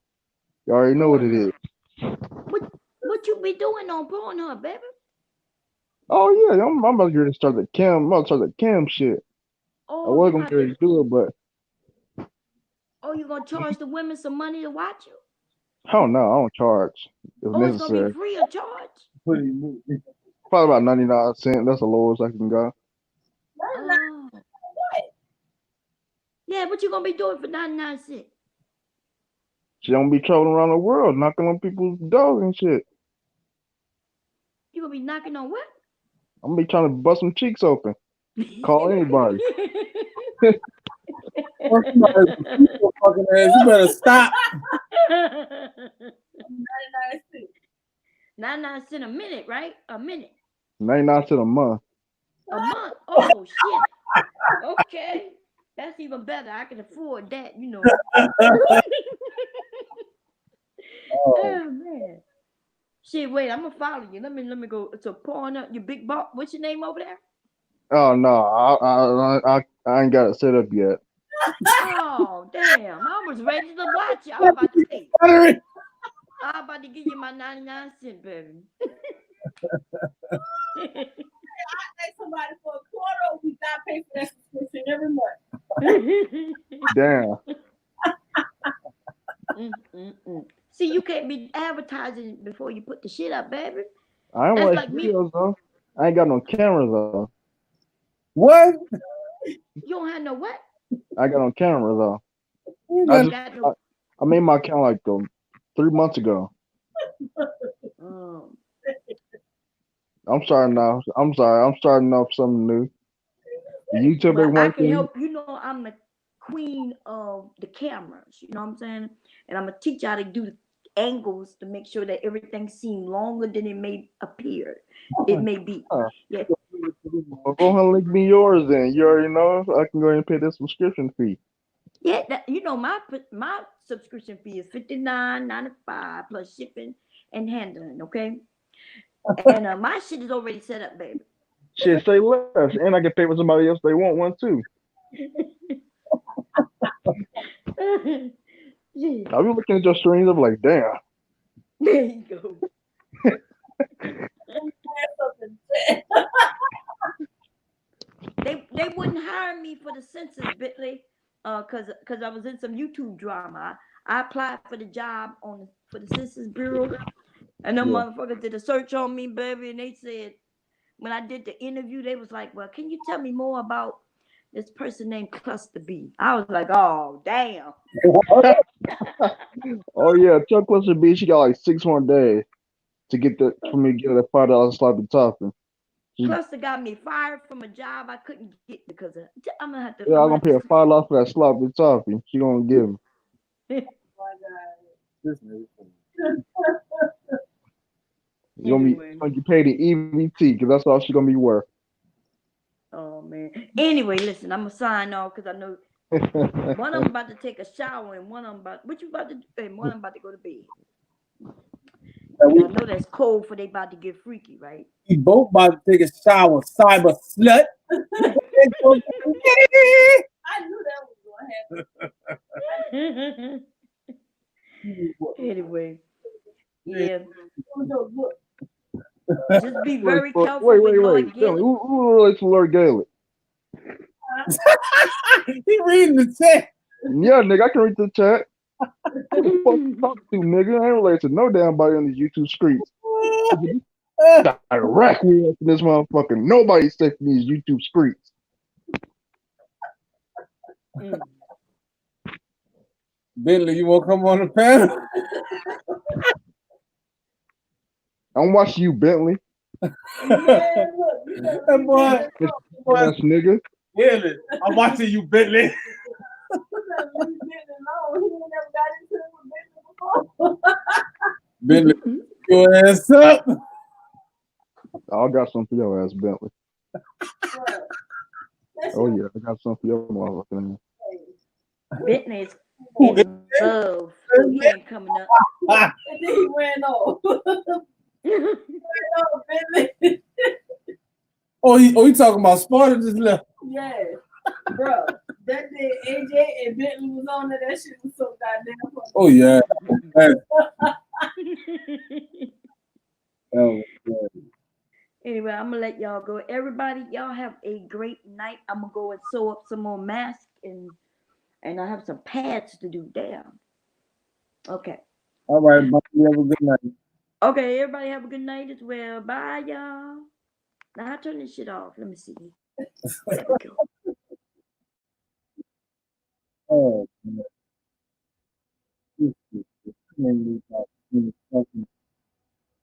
You already know what it is. What you be doing on Pornhub, baby? Oh yeah, I'm about to get ready to start the cam. I'm about to start the cam shit. I Oh, was you gonna got get ready to do it, but you gonna charge the women some money to watch you? I don't know. I don't charge if Oh, it's gonna be necessary. free of charge? Probably about 99 cents. That's the lowest I can go. Oh. Yeah, what you gonna be doing for 99 cents? She don't be traveling around the world, knocking on people's doors and shit. You gonna be knocking on what? I'm gonna be trying to bust some cheeks open. Call anybody. Oh, somebody your fucking ass. You better stop. 99 cents a minute, right? A minute. 99 cents a month. A month? Oh shit. Okay. That's even better. I can afford that, you know. Oh man. Shit, wait, I'm gonna follow you. Let me go to porn up your big boss. What's your name over there? Oh no, I ain't got it set up yet. Oh damn. I was ready to watch you. I was about to say. I was about to give you my 99 cents, baby. I ask somebody for a quarter, we got to pay for that subscription every month. Damn. See, you can't be advertising before you put the shit up, baby. I ain't That's watch like me. videos though. I ain't got no camera though. What? You don't have no what? I got no camera though. I made my account like 3 months ago. I'm starting now. I'm sorry. I'm starting off something new. YouTube Well, ain't I can working. help. You know, I'm the queen of the cameras. You know what I'm saying? And I'm gonna teach you how to do the angles to make sure that everything seems longer than it may appear. It may be. Yeah. Well, go ahead and link me yours then. You already know. I can go ahead and pay the subscription fee. Yeah, you know my subscription fee is $59.95 plus shipping and handling. Okay, and my shit is already set up, baby. Shit, say less, and I can pay for somebody else if they want one too. I be looking at your streams. I'm like, damn. There you go. They wouldn't hire me for the census, Bitly, cause I was in some YouTube drama. I applied for the job for the Census Bureau, and them motherfuckers did a search on me, baby, and they said when I did the interview, they was like, "Well, can you tell me more about this person named Cluster B?" I was like, "Oh, damn." Oh yeah, tell Cluster B she got like 6 more days to get for me to get that $5 sloppy topping. Cluster got me fired from a job I couldn't get because of. I'm gonna have to. Yeah, I'm gonna pay her $5 for that sloppy topping. She gonna give me. You're gonna be paid in EBT because that's all she's gonna be worth. Oh man. Anyway, listen, I'm gonna sign off because I know one of them about to take a shower and one of them what you about to do? And one of them about to go to bed. Y'all know that's cold for they about to get freaky, right? We both about to take a shower, Cyberslut. I knew that was going to happen. Anyway, Be very Wait, careful wait, with wait. Lord Tell me, Gillis. who relates to Lord Gaelic? He reading the text. Yeah, nigga, I can read the chat. Who the fuck you talking to, nigga? I ain't related to no damn body on these YouTube streets. Iraq war for this motherfucker. Nobody's safe in these YouTube streets. Bentley, you want to come on the panel? I'm watching you, Bentley. That boy, Ass nigga. Bentley, I'm watching you, Bentley. Bentley, your ass up. I got something for your ass, Bentley. Oh yeah, I got something for your motherfucking ass. Bentley is in love, so he ain't coming up. And then he ran off. Oh, he talking about Sparta just left. Yeah, bro. That day AJ and Bentley was on there. That shit was so goddamn funny. Oh yeah. Oh, Anyway, I'm gonna let y'all go. Everybody, y'all have a great night. I'm gonna go and sew up some more masks and I have some pads to do. Damn. Okay. all right, bye. You have a good night. Okay, everybody have a good night as well. Bye, y'all. Now I turn this shit off. Let me see. There we go. Oh, man. This is mainly about fucking.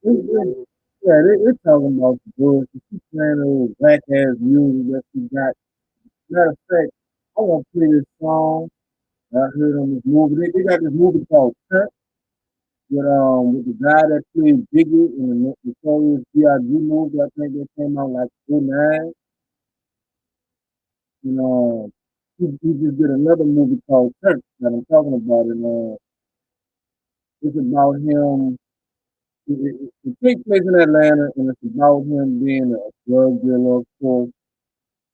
Yeah, they're talking about the bullshit. She's playing old black ass music that she got. Matter of fact, I want to play this song I heard on this movie. They got this movie called Cut with the guy that played Biggie in the Notorious B.I.G. movie. I think that came out like 2009. You know, he just did another movie called Church that I'm talking about. And it's about him. It takes place in Atlanta, and it's about him being a drug dealer, of course.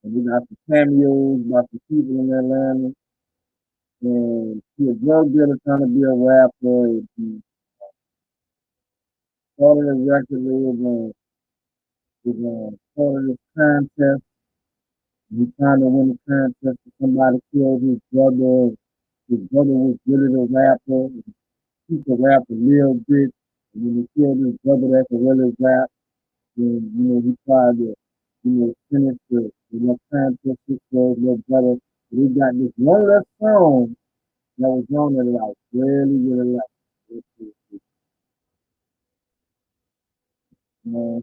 And we got some cameos about some people in Atlanta. And he's a drug dealer trying to be a rapper. And he started a record label and started this contest. He trying to win the contest, and somebody killed his brother. His brother was really a rapper. He could rap a little bit. And when he killed his brother that could really rap, then, he tried to, finish the contest for his little brother. We got this one left song that was on there like really, really like. Man,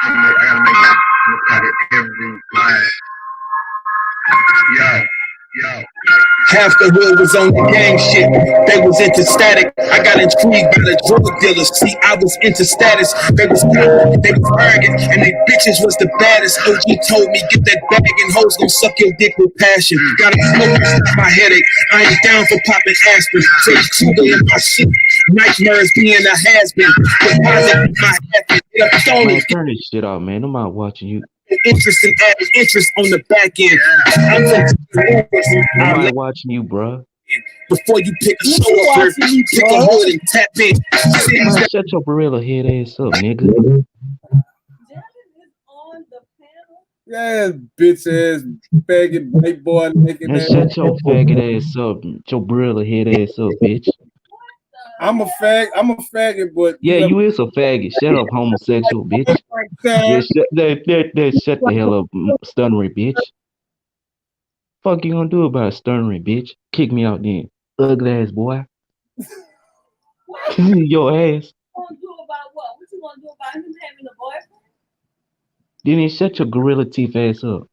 I gotta make it look at it every line. Yo. Half the hood was on the gang shit. They was into static. I got intrigued by the drug dealers. See, I was into status. They was proud, they was arrogant, and they bitches was the baddest. OG told me, get that bag and hoes gon' suck your dick with passion. Gotta smoke to stop my headache. I ain't down for popping aspirin. So it's Cougar in my shit. Nightmares being a has-been. Deposit my habit. Man, turn this shit off, man. I'm not watching you. Interest and added interest on the back end. I'm Nobody from watching you, bro. before you pick a show up here, pick a hood and tap in. Man, shut your gorilla head ass up, nigga. Devin is on the panel. yeah, bitch ass, faggot, white boy, naked Man, ass. shut your faggot ass up. Your gorilla head ass up, bitch. I'm a faggot, but Yeah, you is a faggot. Shut up, homosexual, bitch. Yeah, shut the hell up, stuttering bitch. Fuck you gonna do about it, stuttering bitch? Kick me out then, ugly ass boy. Your ass. What you gonna do about what? What you gonna do about him having a boyfriend? Then shut your gorilla teeth ass up.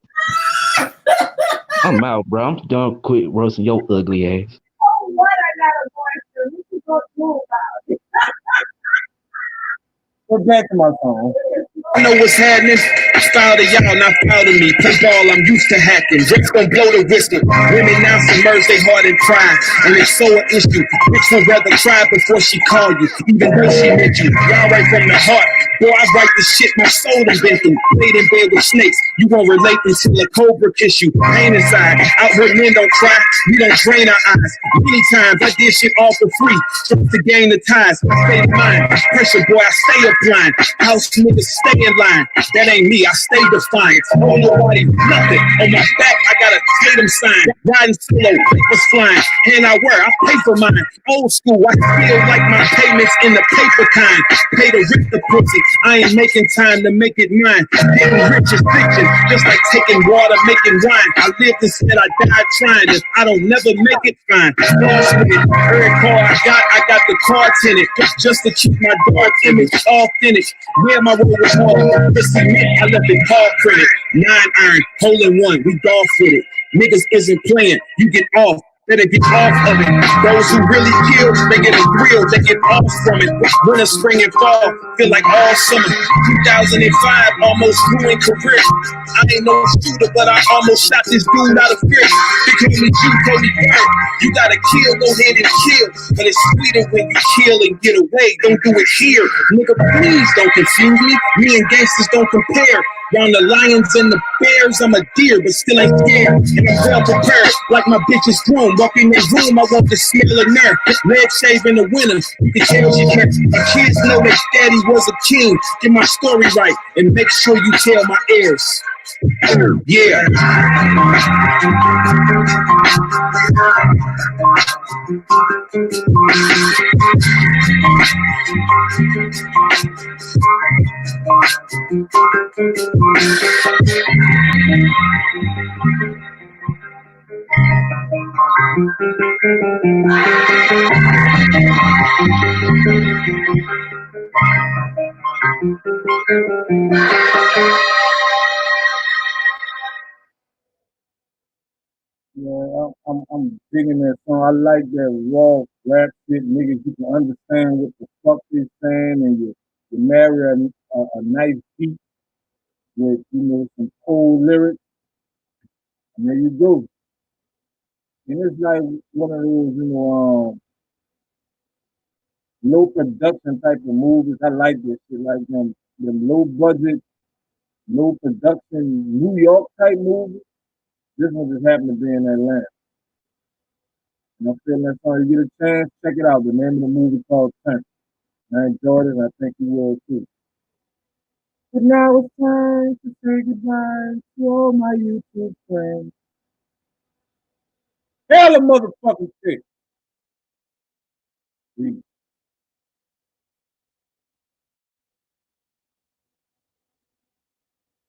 I'm out, bro. I'm done. Quit roasting your ugly ass. Oh, what? I got a boyfriend. What you gonna do about it? Go back to my phone. know what's happening. Foul to y'all, not foul to me. Play ball, I'm used to hacking. Rips gon' blow the whistle. Women now submerge they heart in pride. And it's so an issue. Bitch would rather try before she call you. Even though she meant you. Y'all right from the heart. Boy, I write the shit my soul done been through. Played in bed with snakes. You won't relate until a cobra kiss you. Pain inside. Out here men don't cry. We don't drain our eyes. Many times I did shit all for free. Just to gain the ties. I stay in mind. Pressure, boy, I stay applying. House niggas stay in line. That ain't me. I stay defiant. On your body, nothing. On my back, I got a Tatum sign. Riding solo, papers flying. And I wear, I pay for mine. Old school, I feel like my payments in the paper kind. Pay to rip the pussy. I ain't making time to make it mine. Getting rich is fiction, just like taking water, making wine. I lived and said I died trying. If I don't never make it, fine. Lost with it. Every car I got the car tinted. Just to keep my dark image authentic. Yeah, my road was hard. But cement, I left it hard printed. 9-iron, hole in one, we golf with it. Niggas isn't playing, you get off. Better get off of it. Those who really kill, they get a thrill, they get off from it. Winter, spring, and fall feel like all summer. 2005, almost ruined career. I ain't no shooter, but I almost shot this dude out of fear. They call me G, Cody Bird. You gotta kill, go ahead and kill. But it's sweeter when you kill and get away. Don't do it here. Nigga, please don't confuse me. Me and gangsters don't compare. Round the lions and the bears, I'm a deer, but still ain't scared. And I'm well prepared, like my bitch's groom. Walk in the room, I want the smell of nerve. Leg shave in the winter, you can tell she care. My kids know that daddy was a king. Get my story right, and make sure you tell my heirs. Yeah. Yeah, I'm digging that song. I like that raw rap shit, niggas. You can understand what the fuck they're saying, and you marry a nice beat with some cold lyrics, and there you go. And it's like one of those low production type of movies. I like this shit, like them low budget, low production New York type movies. This one just happened to be in Atlanta. And I'm feeling that song. You get a chance, check it out. The name of the movie called Turn. I enjoyed it, and I think you will too. But now it's time to say goodbye to all my YouTube friends. Hell a motherfucking shit.